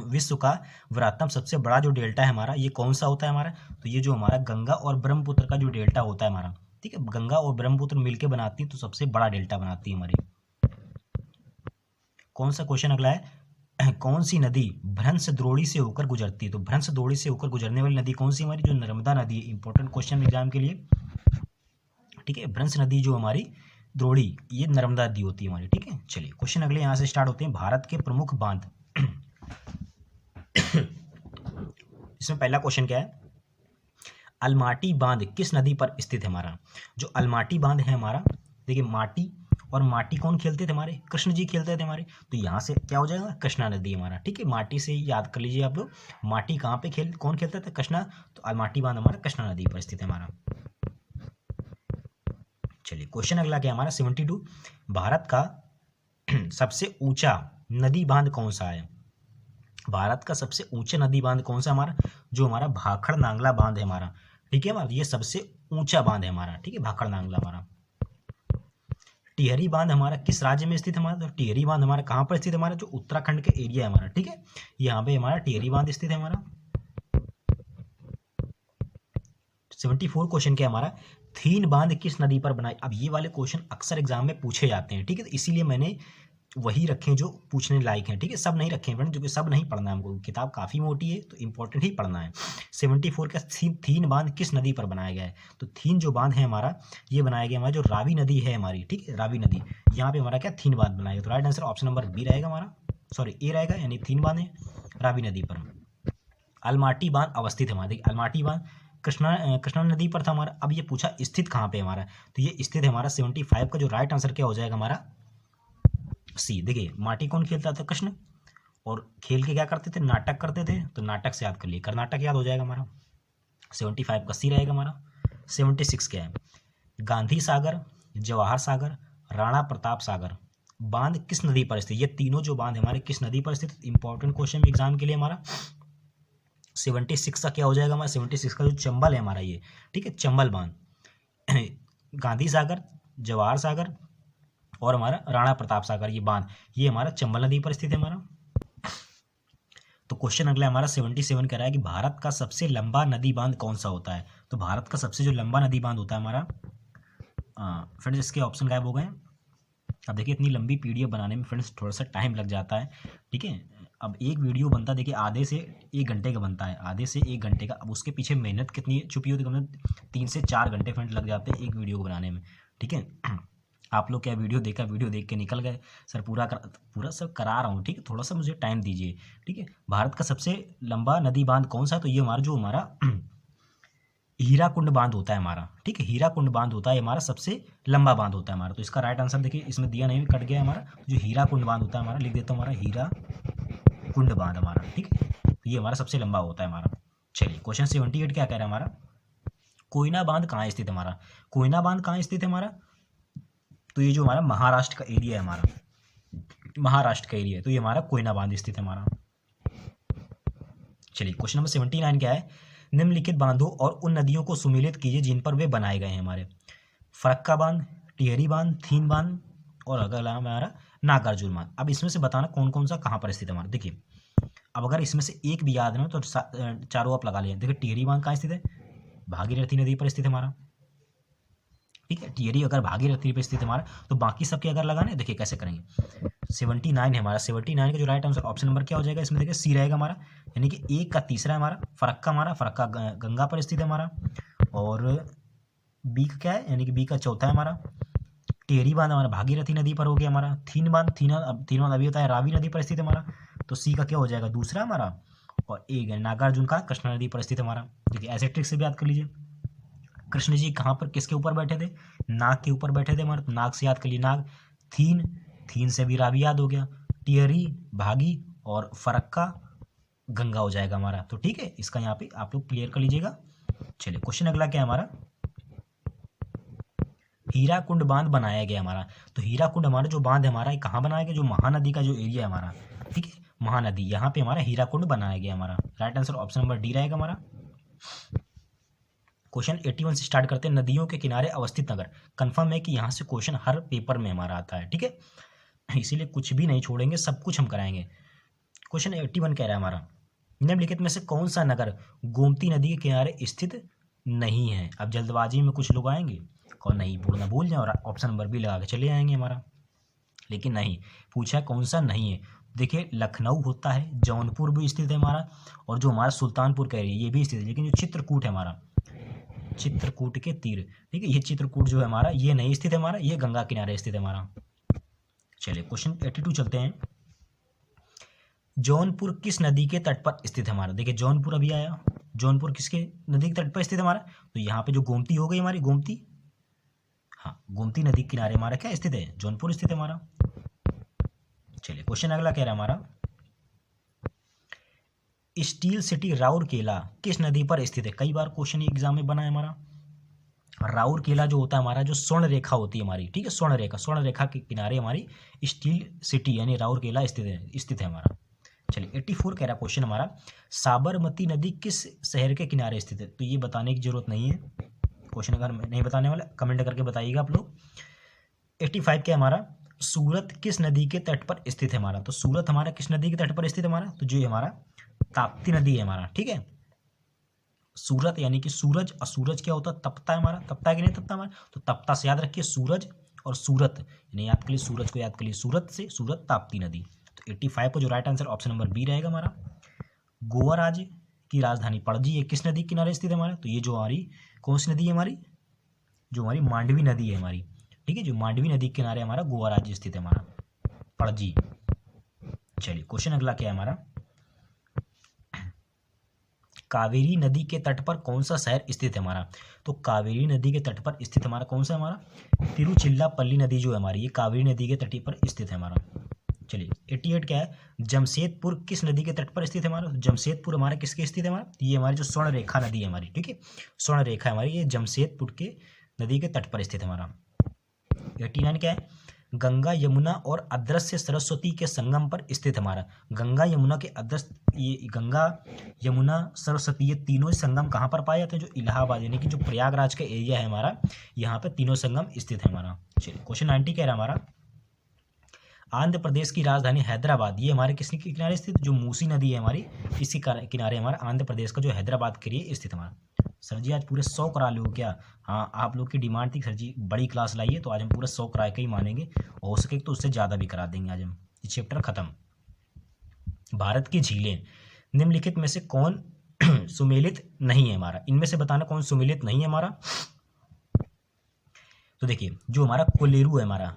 विश्व का वृहत्तम सबसे बड़ा जो डेल्टा है हमारा ये कौन सा होता है हमारा, तो ये जो हमारा गंगा और ब्रह्मपुत्र का जो डेल्टा होता है हमारा, ठीक है, गंगा और ब्रह्मपुत्र मिलकर बनाती है तो सबसे बड़ा डेल्टा बनाती है हमारी। कौन सा क्वेश्चन अगला है, कौन सी नदी भ्रंश द्रोणी से होकर गुजरती है, तो भ्रंश द्रोणी से होकर गुजरने वाली नदी कौन सी हमारी, जो नर्मदा नदी है। इंपॉर्टेंट क्वेश्चन एग्जाम के लिए, ठीक है, भ्रंश नदी जो हमारी द्रोणी, ये नर्मदा नदी होती है हमारी, ठीक है। चलिए क्वेश्चन अगले यहाँ से स्टार्ट होते हैं, भारत के प्रमुख बांध। इसमें पहला क्वेश्चन क्या है, अलमाटी बांध किस नदी पर स्थित है हमारा, जो अलमाटी बांध है हमारा, देखिए माटी और माटी कौन खेलते थे हमारे, कृष्ण जी खेलते थे हमारे, तो यहाँ से क्या हो जाएगा, कृष्णा नदी हमारा, ठीक है। माटी से याद कर लीजिए आप लोग, माटी कहाँ पे कौन खेलता था, कृष्णा, तो अलमाटी बांध हमारा कृष्णा नदी पर स्थित है हमारा। चलिए क्वेश्चन अगला क्या हमारा 72, भारत का सबसे ऊंचा नदी बांध कौन सा है, भारत का सबसे ऊंचा नदी बांध कौन सा हमारा, जो हमारा भाखड़ नांगला बांध है हमारा, ठीक है हमारा, ये सबसे ऊंचा बांध है हमारा, ठीक है, भाखड़ नांगला हमारा। टिहरी बांध हमारा किस राज्य में स्थित है हमारा, तो टिहरी बांध हमारा कहाँ पर स्थित है हमारा, जो उत्तराखंड के एरिया है हमारा, ठीक है, यहाँ पे हमारा टिहरी बांध स्थित है हमारा। 74 क्वेश्चन क्या हमारा, थीन बांध किस नदी पर बनाई। अब ये वाले क्वेश्चन अक्सर एग्जाम में पूछे जाते हैं, ठीक है, तो इसीलिए मैंने वही रखे जो पूछने लायक हैं, ठीक है, सब नहीं रखे फ्रेंड, जो कि सब नहीं पढ़ना है हमको, किताब काफ़ी मोटी है तो इंपॉर्टेंट ही पढ़ना है। 74 का थीन बांध किस नदी पर बनाया गया है, तो थीन जो बांध है हमारा ये बनाया गया हमारा जो रावी नदी है हमारी, ठीक है, रावी नदी, यहाँ पे हमारा क्या थीन बांध बनाया गया, तो right answer option number B रहेगा हमारा, सॉरी ए रहेगा, यानी थीन बांध है रावी नदी पर। अलमाटी बांध अवस्थित है हमारा, देखिए अलमाटी बांध कृष्णा नदी पर था हमारा। अब ये पूछा स्थित कहाँ पे हमारा, तो ये स्थित है हमारा 75 का जो राइट आंसर क्या हो जाएगा हमारा सी। देखिए माटी कौन खेलता था, कृष्ण, और खेल के क्या करते थे, नाटक करते थे, तो नाटक से याद कर लिए, कर्नाटक याद हो जाएगा हमारा। 75 का सी रहेगा हमारा। 76 क्या है, गांधी सागर, जवाहर सागर, राणा प्रताप सागर बांध किस नदी पर स्थित, ये तीनों जो बांध हमारे किस नदी पर स्थित, इंपॉर्टेंट क्वेश्चन एग्जाम के लिए हमारा। 76 का क्या हो जाएगा हमारा, 76 का जो चंबल है हमारा ये, ठीक है, चंबल बांध, गांधी सागर, जवाहर सागर और हमारा राणा प्रताप सागर ये बांध, ये हमारा चंबल नदी पर स्थित है हमारा। तो क्वेश्चन अगला हमारा 77 कह रहा है कि भारत का सबसे लंबा नदी बांध कौन सा होता है। तो भारत का सबसे जो लंबा नदी बांध होता है हमारा, फ्रेंड्स इसके ऑप्शन गायब हो गए। अब देखिए इतनी लंबी पीडीएफ बनाने में फ्रेंड्स थोड़ा सा टाइम लग जाता है, ठीक है। अब एक वीडियो बनता है देखिए आधे से 1 घंटे का बनता है, आधे से 1 घंटे का। अब उसके पीछे मेहनत कितनी छुपी होती है, मतलब 3 से 4 घंटे फ्रेंड्स लग जाते हैं एक वीडियो को बनाने में, ठीक है। आप लोग क्या वीडियो देखा, वीडियो देख के निकल गए, सर पूरा सब करा रहा हूँ, ठीक है, थोड़ा सा मुझे टाइम दीजिए, ठीक है। भारत का सबसे लंबा नदी बांध कौन सा है, तो ये हमारा हीराकुंड बांध होता है हमारा, ठीक है, हीराकुंड बांध होता है हमारा, सबसे लंबा बांध होता है हमारा। तो इसका राइट आंसर देखिए इसमें दिया नहीं, कट गया हमारा, जो हीराकुंड बांध होता है हमारा, लिख देता हूँ हमारा हीराकुंड बांध हमारा, ठीक है, तो ये हमारा सबसे लंबा होता है हमारा। चलिए क्वेश्चन 78 क्या कह रहा है हमारा, कोयना बांध कहाँ स्थित है हमारा। कोयना बांध कहाँ स्थित है हमारा, तो ये जो हमारा महाराष्ट्र का एरिया है हमारा, महाराष्ट्र का एरिया है, तो ये हमारा कोयना बांध स्थित है हमारा। चलिए क्वेश्चन नंबर 79 क्या है, निम्नलिखित बांधों और उन नदियों को सुमेलित कीजिए जिन पर वे बनाए गए हैं हमारे। फरक्का बांध, टिहरी बांध, थीन बांध और अगला हमारा नागार्जुन बांध। अब इसमें से बताना कौन कौन सा कहाँ पर स्थित है हमारा। देखिए अब अगर इसमें से एक भी याद ना तो चारों आप लगा लिया। देखिए टिहरी बांध कहाँ स्थित है, भागीरथी नदी पर स्थित है हमारा, ठीक है। टिहरी अगर भागीरथी पर स्थित है हमारा, तो बाकी सबके अगर लगाने देखिए कैसे करेंगे। 79 है हमारा, 79 का जो राइट आंसर ऑप्शन नंबर क्या हो जाएगा, इसमें देखिए सी रहेगा हमारा, यानी कि 1 का तीसरा है हमारा। फरक्का गंगा पर स्थित है हमारा, और बी का क्या है, यानी कि बी का चौथा है हमारा। टिहरी बांध हमारा भागीरथी नदी पर हो गया हमारा। थीन बांध अभी होता है रावी नदी पर स्थित है हमारा, तो सी का क्या हो जाएगा, दूसरा हमारा। और एक नागार्जुन का कृष्णा नदी पर स्थित है हमारा। देखिए ऐसे ट्रिक से भी याद कर लीजिए। कृष्ण जी कहाँ पर किसके ऊपर बैठे थे, नाग के ऊपर बैठे थे हमारे, तो नाग से याद कर लिए नाग। थीन से भी रावी याद हो गया। टिहरी, भागी और फरक्का गंगा हो जाएगा हमारा। तो ठीक है, इसका यहाँ पे आप लोग क्लियर कर लीजिएगा। चलिए क्वेश्चन अगला क्या है हमारा, हीराकुंड बांध बनाया गया हमारा। तो हीराकुंड हमारा जो बांध है हमारा, कहाँ बनाया गया, जो महानदी का जो एरिया है हमारा, ठीक है, महानदी, यहाँ पे हमारा हीराकुंड बनाया गया हमारा। Right answer option number D रहेगा हमारा। क्वेश्चन 81 से स्टार्ट करते हैं, नदियों के किनारे अवस्थित नगर। कंफर्म है कि यहाँ से क्वेश्चन हर पेपर में हमारा आता है, ठीक है, इसीलिए कुछ भी नहीं छोड़ेंगे, सब कुछ हम कराएंगे। क्वेश्चन 81 कह रहा है हमारा, निम्नलिखित में से कौन सा नगर गोमती नदी के किनारे स्थित नहीं है। अब जल्दबाजी में कुछ लोग आएंगे और नहीं बोलना भूल जाए और ऑप्शन नंबर बी लगा के चले आएंगे हमारा, लेकिन नहीं, पूछा कौन सा नहीं है। देखिए लखनऊ होता है, जौनपुर भी स्थित है हमारा, और जो हमारा सुल्तानपुर का एरिया ये भी स्थित है, लेकिन जो चित्रकूट है हमारा, चित्रकूट के तीर, ठीक है, ये चित्रकूट जो है हमारा ये नहीं स्थित है हमारा, ये गंगा किनारे स्थित है हमारा। चलिए क्वेश्चन 82 चलते हैं, जौनपुर किस नदी के तट पर स्थित है हमारा। देखिए जौनपुर अभी आया, जौनपुर किसके नदी के तट पर स्थित है हमारा, तो यहाँ पे जो गोमती हो गई हमारी, गोमती, हाँ गोमती नदी के किनारे हमारा क्या स्थित है, जौनपुर स्थित है हमारा। चलिए क्वेश्चन अगला कह रहा है हमारा, स्टील सिटी राउरकेला किस नदी पर स्थित है। कई बार क्वेश्चन एग्जाम में बना है हमारा। राउरकेला जो होता है हमारा, जो स्वर्ण रेखा होती है हमारी, ठीक है, स्वर्ण रेखा के किनारे हमारी स्टील सिटी यानी राउरकेला स्थित है हमारा। चलिए 84 कह रहा क्वेश्चन हमारा, साबरमती नदी किस शहर के किनारे स्थित है। तो ये बताने की जरूरत नहीं है, क्वेश्चन अगर नहीं बताने वाला कमेंट करके बताइएगा आप लोग। 85 क्या हमारा, सूरत किस नदी के तट पर स्थित है हमारा। तो सूरत हमारा किस नदी के तट पर स्थित है हमारा, तो जो हमारा ताप्ती नदी है हमारा, ठीक है। सूरत यानी कि सूरज, और सूरज क्या होता है, तपता है हमारा, तपता है कि नहीं तपता हमारा, तो तपता से याद रखिए सूरज, और सूरत यानी याद कर लिए सूरज को, याद कर लिए सूरत से, सूरत ताप्ती नदी। तो 85 को जो right answer option number B रहेगा हमारा। गोवा राज्य की राजधानी पणजी ये किस नदी के किनारे स्थित है हमारा, तो ये जो हमारी कौन सी नदी है हमारी, जो हमारी मांडवी नदी है हमारी, ठीक है, जो मांडवी नदी के किनारे हमारा गोवा राज्य स्थित है हमारा, पणजी। चलिए क्वेश्चन अगला क्या है हमारा, कावेरी नदी के तट पर कौन सा शहर स्थित है हमारा। तो कावेरी नदी के तट पर स्थित हमारा कौन सा हमारा, तिरुचिल्लापल्ली नदी जो है हमारी, ये कावेरी नदी के तट पर स्थित है हमारा। चलिए 88 क्या है, जमशेदपुर किस नदी के तट पर स्थित है हमारा। जमशेदपुर हमारा किसके स्थित है हमारा, ये हमारी जो स्वर्ण रेखा नदी है हमारी, ठीक है, स्वर्ण रेखा है हमारी, ये जमशेदपुर के नदी के तट पर स्थित है हमारा। 89 क्या है, गंगा यमुना और अदृश्य सरस्वती के संगम पर स्थित हमारा। गंगा यमुना के अदृश्य, ये गंगा यमुना सरस्वती ये तीनों संगम कहाँ पर पाए जाते हैं? जो इलाहाबाद यानी कि जो प्रयागराज का एरिया है हमारा, यहाँ पे तीनों संगम स्थित है हमारा। चलिए क्वेश्चन 90 कह रहा है हमारा, आंध्र प्रदेश की राजधानी हैदराबाद ये हमारे किसके किनारे स्थित? जो मूसी नदी है हमारी, इसी किनारे हमारा आंध्र प्रदेश का जो हैदराबाद के लिए स्थित हमारा। सर जी आज पूरे 100 करा लो क्या? हाँ आप लोग की डिमांड थी सर जी बड़ी क्लास लाइए, तो आज हम पूरे 100 करा के ही मानेंगे, हो सके तो उससे ज़्यादा भी करा देंगे आज हम। ये चैप्टर खत्म। भारत की झीलें निम्नलिखित में से कौन सुमेलित नहीं है हमारा? इनमें से बताना कौन सुमेलित नहीं है हमारा। तो देखिए जो हमारा कोलेरू है हमारा,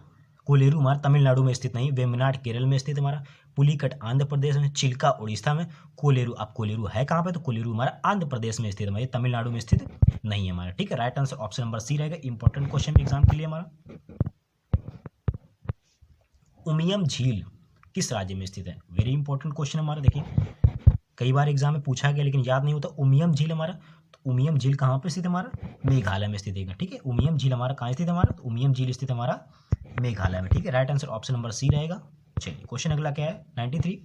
कोलेरू हमारा तमिलनाडु में स्थित नहीं, वेम्बनाड केरल में स्थित हमारा, पुलिकट आंध्र प्रदेश में, चिल्का उड़ीसा में, कोलेरू। अब कोलेरू है कहाँ पे? तो कोलेरू हमारा आंध्र प्रदेश में स्थित है, ये तमिलनाडु में स्थित नहीं है हमारा। ठीक है, right answer option number C रहेगा। इंपॉर्टेंट क्वेश्चन एग्जाम के लिए हमारा। उमियम झील किस राज्य में स्थित है? वेरी इंपॉर्टेंट क्वेश्चन हमारा। देखिए कई बार एग्जाम में पूछा गया लेकिन याद नहीं होता। उमियम झील हमारा, तो उमियम झील कहाँ पे स्थित है हमारा? मेघालय में स्थित है। ठीक है, उमियम झील हमारा कहाँ स्थित है हमारा? तो उमियम झील स्थित हमारा मेघालय में। ठीक है, right answer option number C रहेगा। चलिए क्वेश्चन अगला क्या है 93,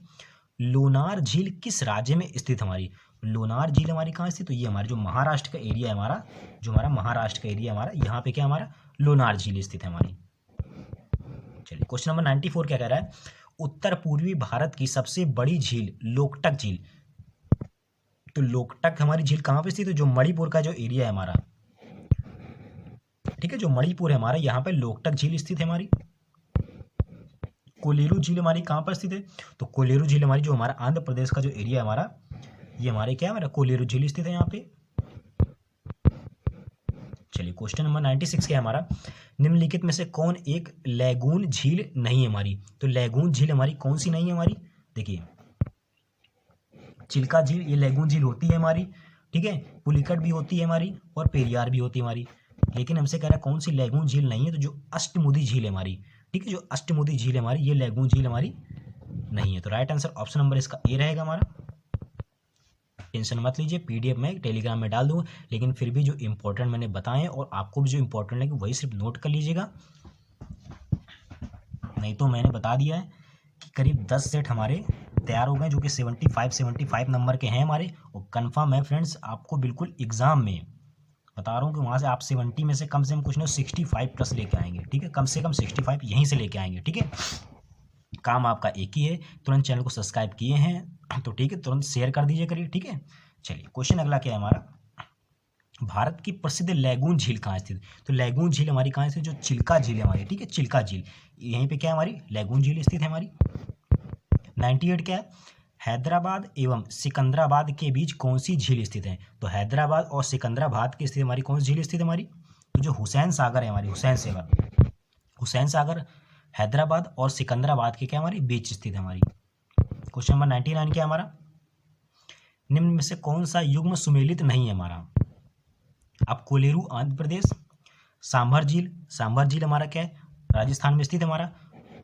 लोनार झील किस राज्य में स्थित हमारी? लोनार झील हमारी कहाँ स्थित? तो ये हमारे जो महाराष्ट्र का एरिया है हमारा, जो हमारा महाराष्ट्र का एरिया हमारा, यहाँ पे क्या हमारा लोनार झील स्थित है हमारी। चलिए क्वेश्चन नंबर 94 क्या कह रहा है, उत्तर पूर्वी भारत की सबसे बड़ी झील लोकटक झील। तो लोकटक हमारी झील कहाँ पे स्थित है? जो मणिपुर का जो एरिया है हमारा, ठीक है, जो मणिपुर है हमारा, यहाँ पे लोकटक झील स्थित है हमारी। कोलेरू झील हमारी कहाँ पर स्थित है? तो कोलेरू झील हमारी जो हमारा आंध्र प्रदेश का जो एरिया है हमारा, ये हमारे क्या है हमारा कोलेरू झील स्थित है यहाँ पे। चलिए क्वेश्चन नंबर 96 क्या है हमारा, निम्नलिखित में से कौन एक लैगून झील नहीं है हमारी? तो लैगून झील हमारी कौन सी नहीं है हमारी? देखिए चिल्का झील ये लैगून झील होती है हमारी, ठीक है, पुलिकट भी होती है हमारी और पेरियार भी होती है हमारी। लेकिन हमसे कह रहा है कौन सी लैगून झील नहीं है? तो जो अष्टमुदी झील है हमारी, ठीक है, जो अष्टमुदी झील है हमारी, ये लैगून झील हमारी नहीं है। तो राइट आंसर ऑप्शन नंबर इसका ए रहेगा हमारा। टेंशन मत लीजिए, पीडीएफ में टेलीग्राम में डाल दूँ, लेकिन फिर भी जो इंपॉर्टेंट मैंने बताए और आपको भी जो इंपॉर्टेंट लगे वही सिर्फ नोट कर लीजिएगा। नहीं तो मैंने बता दिया है कि करीब 10 सेट हमारे तैयार हो गए जो कि 75 नंबर के हैं हमारे, और कंफर्म है फ्रेंड्स आपको बिल्कुल एग्जाम में बता रहा हूँ कि वहाँ से आप 70 में से कम कुछ नहीं 65 प्लस लेके आएंगे। ठीक है, कम से कम 65 यहीं से लेके आएंगे। ठीक है, काम आपका एक ही है, तुरंत चैनल को सब्सक्राइब किए हैं तो ठीक है तुरंत शेयर कर दीजिए करिए। ठीक है, चलिए क्वेश्चन अगला क्या है हमारा, भारत की प्रसिद्ध लैगून झील कहाँ स्थित? तो लैगून झील हमारी कहाँ स्थित? जो चिल्का झील है हमारी, ठीक है, चिल्का झील यहीं पे क्या है हमारी लैगून झील स्थित है हमारी। 98 क्या है, हैदराबाद एवं सिकंदराबाद के बीच कौन सी झील स्थित है? तो हैदराबाद और सिकंदराबाद की स्थित हमारी कौन सी झील स्थित है हमारी? तो जो हुसैन सागर है हमारी, हुसैन सागर हैदराबाद और सिकंदराबाद के क्या हमारी बीच स्थित है हमारी। क्वेश्चन नंबर 99 क्या है हमारा, निम्न में से कौन सा युग्म सुमेलित नहीं है हमारा? अब कोलेरू आंध्र प्रदेश, सांभर झील हमारा क्या है राजस्थान में स्थित है हमारा,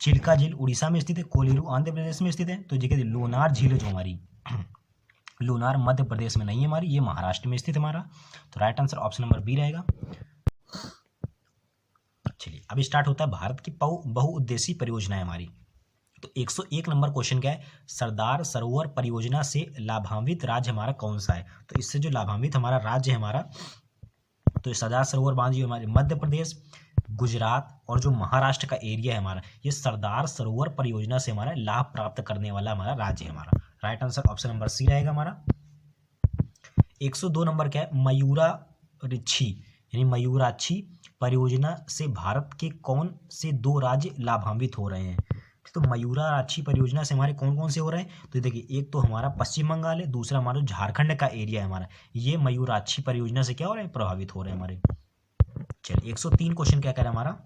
चिल्का झील उड़ीसा में स्थित है, कोलेरू आंध्र प्रदेश में स्थित है। तो देखिए लोनार झील है जो हमारी लोनार मध्य प्रदेश में नहीं है हमारी, ये महाराष्ट्र में स्थित है हमारा। तो right answer option number B रहेगा। चलिए अब स्टार्ट होता है भारत की बहुउद्देशीय परियोजना है हमारी। तो 101 नंबर क्वेश्चन क्या है, सरदार सरोवर परियोजना से लाभान्वित राज्य हमारा कौन सा है? तो इससे जो लाभान्वित हमारा राज्य है हमारा, तो सरदार सरोवर बांध जो हमारे मध्य प्रदेश, गुजरात और जो महाराष्ट्र का एरिया है हमारा, ये सरदार सरोवर परियोजना से हमारा लाभ प्राप्त करने वाला हमारा राज्य है हमारा। Right answer option number C रहेगा हमारा। 102 नंबर क्या है, मयूराक्षी यानी मयूराक्षी परियोजना से भारत के कौन से 2 राज्य लाभान्वित हो रहे हैं? तो मयूराक्षी परियोजना से हमारे कौन कौन से हो रहे हैं? तो देखिए एक तो हमारा पश्चिम बंगाल है, दूसरा हमारा झारखंड का एरिया है हमारा, ये मयूराक्षी परियोजना से क्या हो रहे हैं प्रभावित हो रहे हैं हमारे। चलिए 103 क्वेश्चन क्या कह रहा है हमारा,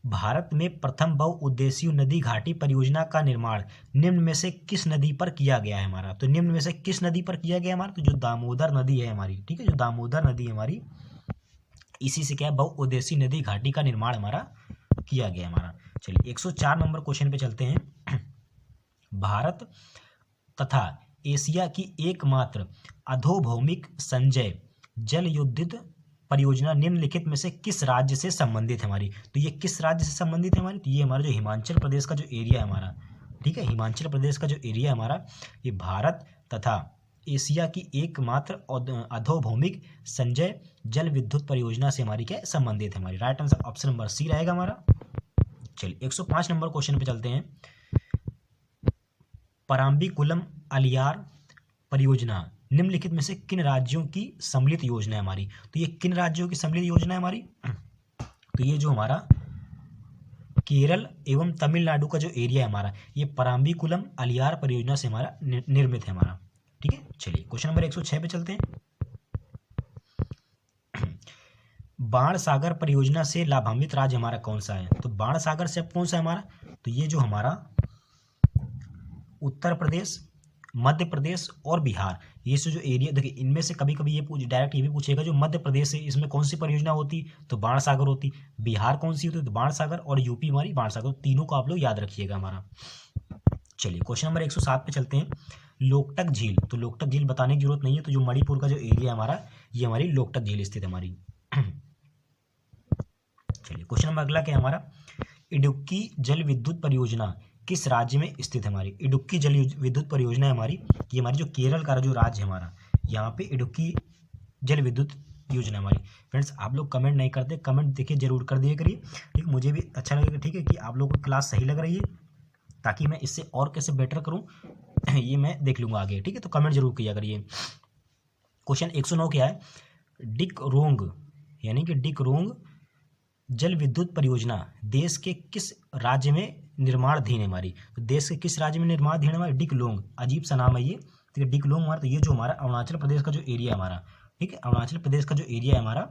भारत में प्रथम बहुउद्देशीय नदी घाटी परियोजना का निर्माण निम्न में से किस नदी पर किया गया है हमारा? तो निम्न में से किस नदी पर किया गया हमारा? तो जो दामोदर नदी है हमारी, ठीक है, जो दामोदर नदी है हमारी, इसी से क्या है बहुउद्देशीय नदी घाटी का निर्माण हमारा किया गया हमारा। चलिए 104 नंबर क्वेश्चन पे चलते हैं। भारत तथा एशिया की एकमात्र अधोभौमिक संचय जल युद्धित परियोजना निम्नलिखित में से किस राज्य से संबंधित है हमारी? तो ये किस राज्य से संबंधित है हमारी? तो ये हमारा जो हिमाचल प्रदेश का जो एरिया है हमारा, ठीक है, हिमाचल प्रदेश का जो एरिया है हमारा, ये भारत तथा एशिया की एकमात्र अधोभौमिक संचय जल विद्युत परियोजना से हमारी क्या संबंधित है हमारी? Right answer option number C रहेगा हमारा। चलिए 105 नंबर क्वेश्चन पे चलते हैं। पराम्बीकुलम अलियार परियोजना निम्नलिखित में से किन राज्यों की सम्मिलित योजना है हमारी? तो ये किन राज्यों की सम्मिलित योजना है हमारी? तो ये जो हमारा केरल एवं तमिलनाडु का जो एरिया है हमारा, ये पराम्बीकुलम अलियार परियोजना से हमारा निर्मित है हमारा, ठीक है। चलिए क्वेश्चन नंबर 106 पे चलते हैं। बाण सागर परियोजना से लाभान्वित राज्य हमारा कौन सा है? तो बाण सागर से अब कौन सा है हमारा? तो ये जो हमारा उत्तर प्रदेश, मध्य प्रदेश और बिहार, ये से जो एरिया, देखिए इनमें से कभी कभी ये डायरेक्ट ये भी पूछेगा जो मध्य प्रदेश है इसमें कौन सी परियोजना होती? तो बाण सागर होती। बिहार कौन सी होती? तो बाण सागर, और यूपी हमारी बाण सागर। तीनों को आप लोग याद रखिएगा हमारा। चलिए क्वेश्चन नंबर 107 पे चलते हैं। लोकटक झील, तो लोकटक झील बताने की जरूरत नहीं है, तो जो मणिपुर का जो एरिया है हमारा, ये हमारी लोकटक झील स्थित है हमारी। चलिए क्वेश्चन नंबर अगला क्या है हमारा? इडुक्की जल विद्युत परियोजना किस राज्य में स्थित है हमारी? इडुक्की जल विद्युत परियोजना है हमारी, ये हमारी जो केरल का जो राज्य है हमारा, यहाँ पे इडुक्की जल विद्युत योजना हमारी। फ्रेंड्स आप लोग कमेंट नहीं करते, कमेंट देखिए जरूर कर दिया करिए, ठीक, मुझे भी अच्छा लगेगा, ठीक है, कि आप लोगों को क्लास सही लग रही है, ताकि मैं इससे और कैसे बेटर करूँ ये मैं देख लूँगा आगे, ठीक है। तो कमेंट जरूर किया करिए। क्वेश्चन 109 क्या है? डिकरोंग यानी कि डिकरोंग जल विद्युत परियोजना देश के किस राज्य में निर्माणाधीन है हमारी? तो देश के किस राज्य में निर्माणाधीन है हमारी? डिकलोंग, अजीब सा नाम है ये, ठीक है, डिकलोंग हमारा। तो ये जो हमारा अरुणाचल प्रदेश का जो एरिया है हमारा, ठीक है, अरुणाचल प्रदेश का जो एरिया है हमारा,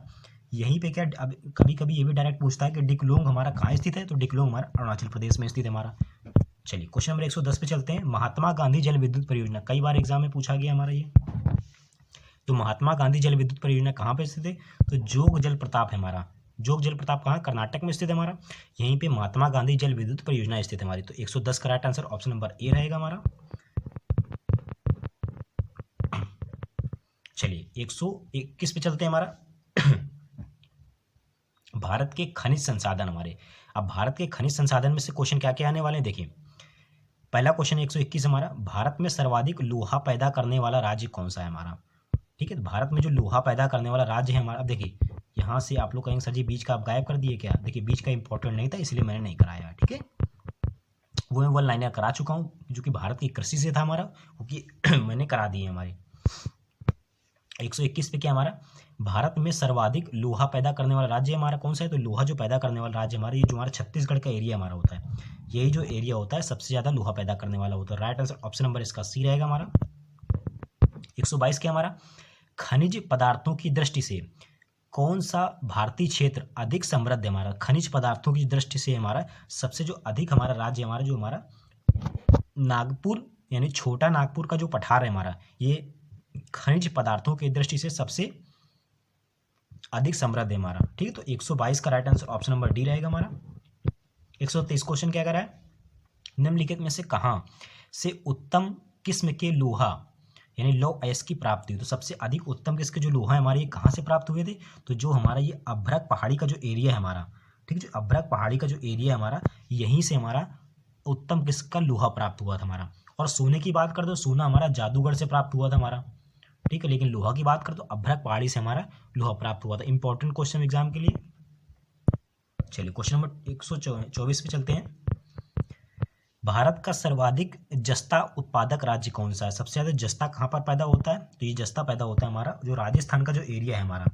यहीं पे क्या, अब कभी कभी ये भी डायरेक्ट पूछता है कि डिकलोंग हमारा कहाँ स्थित है? तो डिकलोंग हमारा अरुणाचल प्रदेश में स्थित है हमारा। चलिए क्वेश्चन नंबर 110 पे चलते हैं। महात्मा गांधी जल विद्युत परियोजना, कई बार एग्जाम में पूछा गया हमारा ये। तो महात्मा गांधी जल विद्युत परियोजना कहाँ पे स्थित है? तो जोग जल प्रताप है हमारा। जोग जल प्रताप कहाँ? कर्नाटक में स्थित है हमारा। यहीं पे महात्मा गांधी जल विद्युत परियोजना स्थित है हमारी। तो 110 का right answer option number A रहेगा हमारा। चलिए 121 पे चलते हैं हमारा। भारत के खनिज संसाधन हमारे, अब भारत के खनिज संसाधन में से क्वेश्चन क्या क्या आने वाले हैं देखिए। पहला क्वेश्चन 121 हमारा, भारत में सर्वाधिक लोहा पैदा करने वाला राज्य कौन सा है हमारा? ठीक है, तो भारत में जो लोहा पैदा करने वाला राज्य है हमारा, अब देखिए यहाँ से आप लोग कहेंगे सर जी बीच का आप गायब कर दिए क्या? देखिए बीच का इंपॉर्टेंट नहीं था इसलिए मैंने नहीं कराया, ठीक है, वो मैं 1 लाइनर करा चुका हूँ जो कि भारत की कृषि से था हमारा, क्योंकि मैंने करा दिए हमारे। 121 पे क्या हमारा, भारत में सर्वाधिक लोहा पैदा करने वाला राज्य हमारा कौन सा है? तो लोहा जो पैदा करने वाला राज्य हमारा, ये जो हमारा छत्तीसगढ़ का एरिया हमारा होता है, यही जो एरिया होता है सबसे ज़्यादा लोहा पैदा करने वाला होता है। राइट आंसर ऑप्शन नंबर इसका सी रहेगा हमारा। 122 क्या हमारा, खनिज पदार्थों की दृष्टि से कौन सा भारतीय क्षेत्र अधिक समृद्ध है हमारा? खनिज पदार्थों की दृष्टि से हमारा सबसे जो अधिक हमारा राज्य हमारा जो हमारा नागपुर यानी छोटा नागपुर का जो पठार है हमारा, ये खनिज पदार्थों की दृष्टि से सबसे अधिक समृद्ध है हमारा, ठीक है। तो 122 का right answer option number D रहेगा हमारा। 123 क्वेश्चन क्या कर रहा है, निम्नलिखित में से कहाँ से उत्तम किस्म के लोहा यानी लौह अयस्क की प्राप्ति हुई? तो सबसे अधिक उत्तम किस्म के जो लोहा है हमारे ये कहाँ से प्राप्त हुए थे? तो जो हमारा ये अभ्रक पहाड़ी का जो एरिया है हमारा, ठीक है, जो अभ्रक पहाड़ी का जो एरिया है हमारा, यहीं से हमारा उत्तम किस्म का लोहा प्राप्त हुआ था हमारा। और सोने की बात कर दो, सोना हमारा जादूगढ़ से प्राप्त हुआ था हमारा, ठीक है, लेकिन लोहा की बात कर दो अभ्रक पहाड़ी से हमारा लोहा प्राप्त हुआ था। इंपॉर्टेंट क्वेश्चन एग्जाम के लिए। चलिए क्वेश्चन नंबर 124 पे चलते हैं। भारत का सर्वाधिक जस्ता उत्पादक राज्य कौन सा है? सबसे ज़्यादा जस्ता कहाँ पर पैदा होता है? तो ये जस्ता पैदा होता है हमारा जो राजस्थान का जो एरिया है हमारा,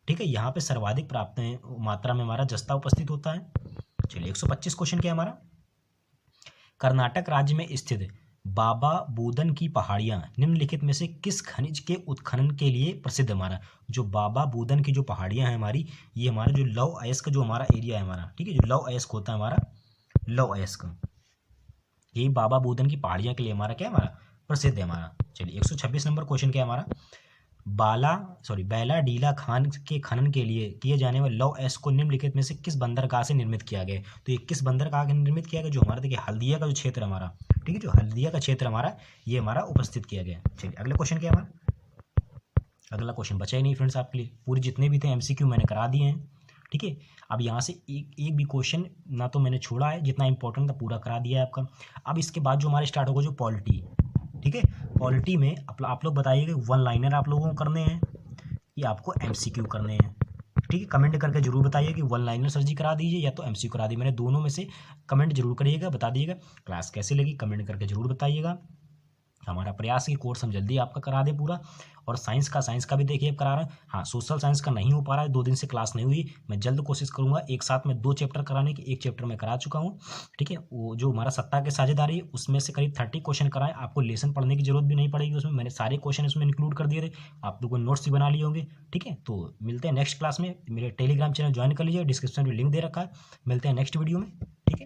ठीक है, यहाँ पे सर्वाधिक प्राप्त मात्रा में हमारा जस्ता उपस्थित होता है। चलिए 125 क्वेश्चन क्या है हमारा, कर्नाटक राज्य में स्थित बाबा बूदन की पहाड़ियाँ निम्नलिखित में से किस खनिज के उत्खनन के लिए प्रसिद्ध हमारा? जो बाबा बूदन की जो पहाड़ियाँ हैं हमारी, ये हमारा जो लौह अयस्क जो हमारा एरिया है हमारा, ठीक है, जो लौह अयस्क होता है हमारा, लौह अयस्क, यही बाबा बूदन की पहाड़ियाँ के लिए हमारा क्या है हमारा प्रसिद्ध है हमारा। चलिए 126 नंबर क्वेश्चन क्या है हमारा, बैला डीला खान के खनन के लिए किए जाने वाले लौह अयस्क को निम्नलिखित में से किस बंदरगाह से निर्मित किया गया? तो ये किस बंदरगाह से निर्मित किया गया? जो हमारा देखिए हल्दिया का जो क्षेत्र हमारा, ठीक है, जो हल्दिया का क्षेत्र हमारा ये हमारा उपस्थित किया गया। चलिए अगले क्वेश्चन क्या है हमारा, अगला क्वेश्चन बचा ही नहीं फ्रेंड्स आपके लिए, पूरे जितने भी थे एमसीक्यू मैंने करा दिए हैं। ठीक है, अब यहाँ से एक एक भी क्वेश्चन ना तो मैंने छोड़ा है, जितना इंपॉर्टेंट था पूरा करा दिया है आपका। अब इसके बाद जो हमारे स्टार्ट होगा जो पॉलिटी। ठीक है, पॉलिटी में आप लोग बताइए कि वन लाइनर आप लोगों को करने हैं या आपको एमसीक्यू करने हैं। ठीक है, कमेंट करके जरूर बताइए कि वन लाइनर सर जी करा दीजिए या तो एमसीक्यू करा दीजिए। मैंने दोनों में से कमेंट जरूर करिएगा, बता दीजिएगा। क्लास कैसे लगी कमेंट करके जरूर बताइएगा। हमारा प्रयास है कि कोर्स हम जल्दी आपका करा दें पूरा। और साइंस का भी देखिए करा रहे हैं। हाँ, सोशल साइंस का नहीं हो पा रहा है, 2 दिन से क्लास नहीं हुई। मैं जल्द कोशिश करूंगा एक साथ में 2 चैप्टर कराने की। 1 चैप्टर मैं करा चुका हूँ। ठीक है, वो जो हमारा सत्ता की साझेदारी है उसमें से करीब 30 क्वेश्चन कराएं। आपको लेसन पढ़ने की जरूरत भी नहीं पड़ेगी, उसमें मैंने सारे क्वेश्चन उसमें इंक्लूड कर दिए थे। आप लोगों ने नोट्स भी बना लिए होंगे। ठीक है, तो मिलते हैं नेक्स्ट क्लास में। मेरे टेलीग्राम चैनल ज्वाइन कर लीजिए, डिस्क्रिप्शन में लिंक दे रखा है। मिलते हैं नेक्स्ट वीडियो में। ठीक है।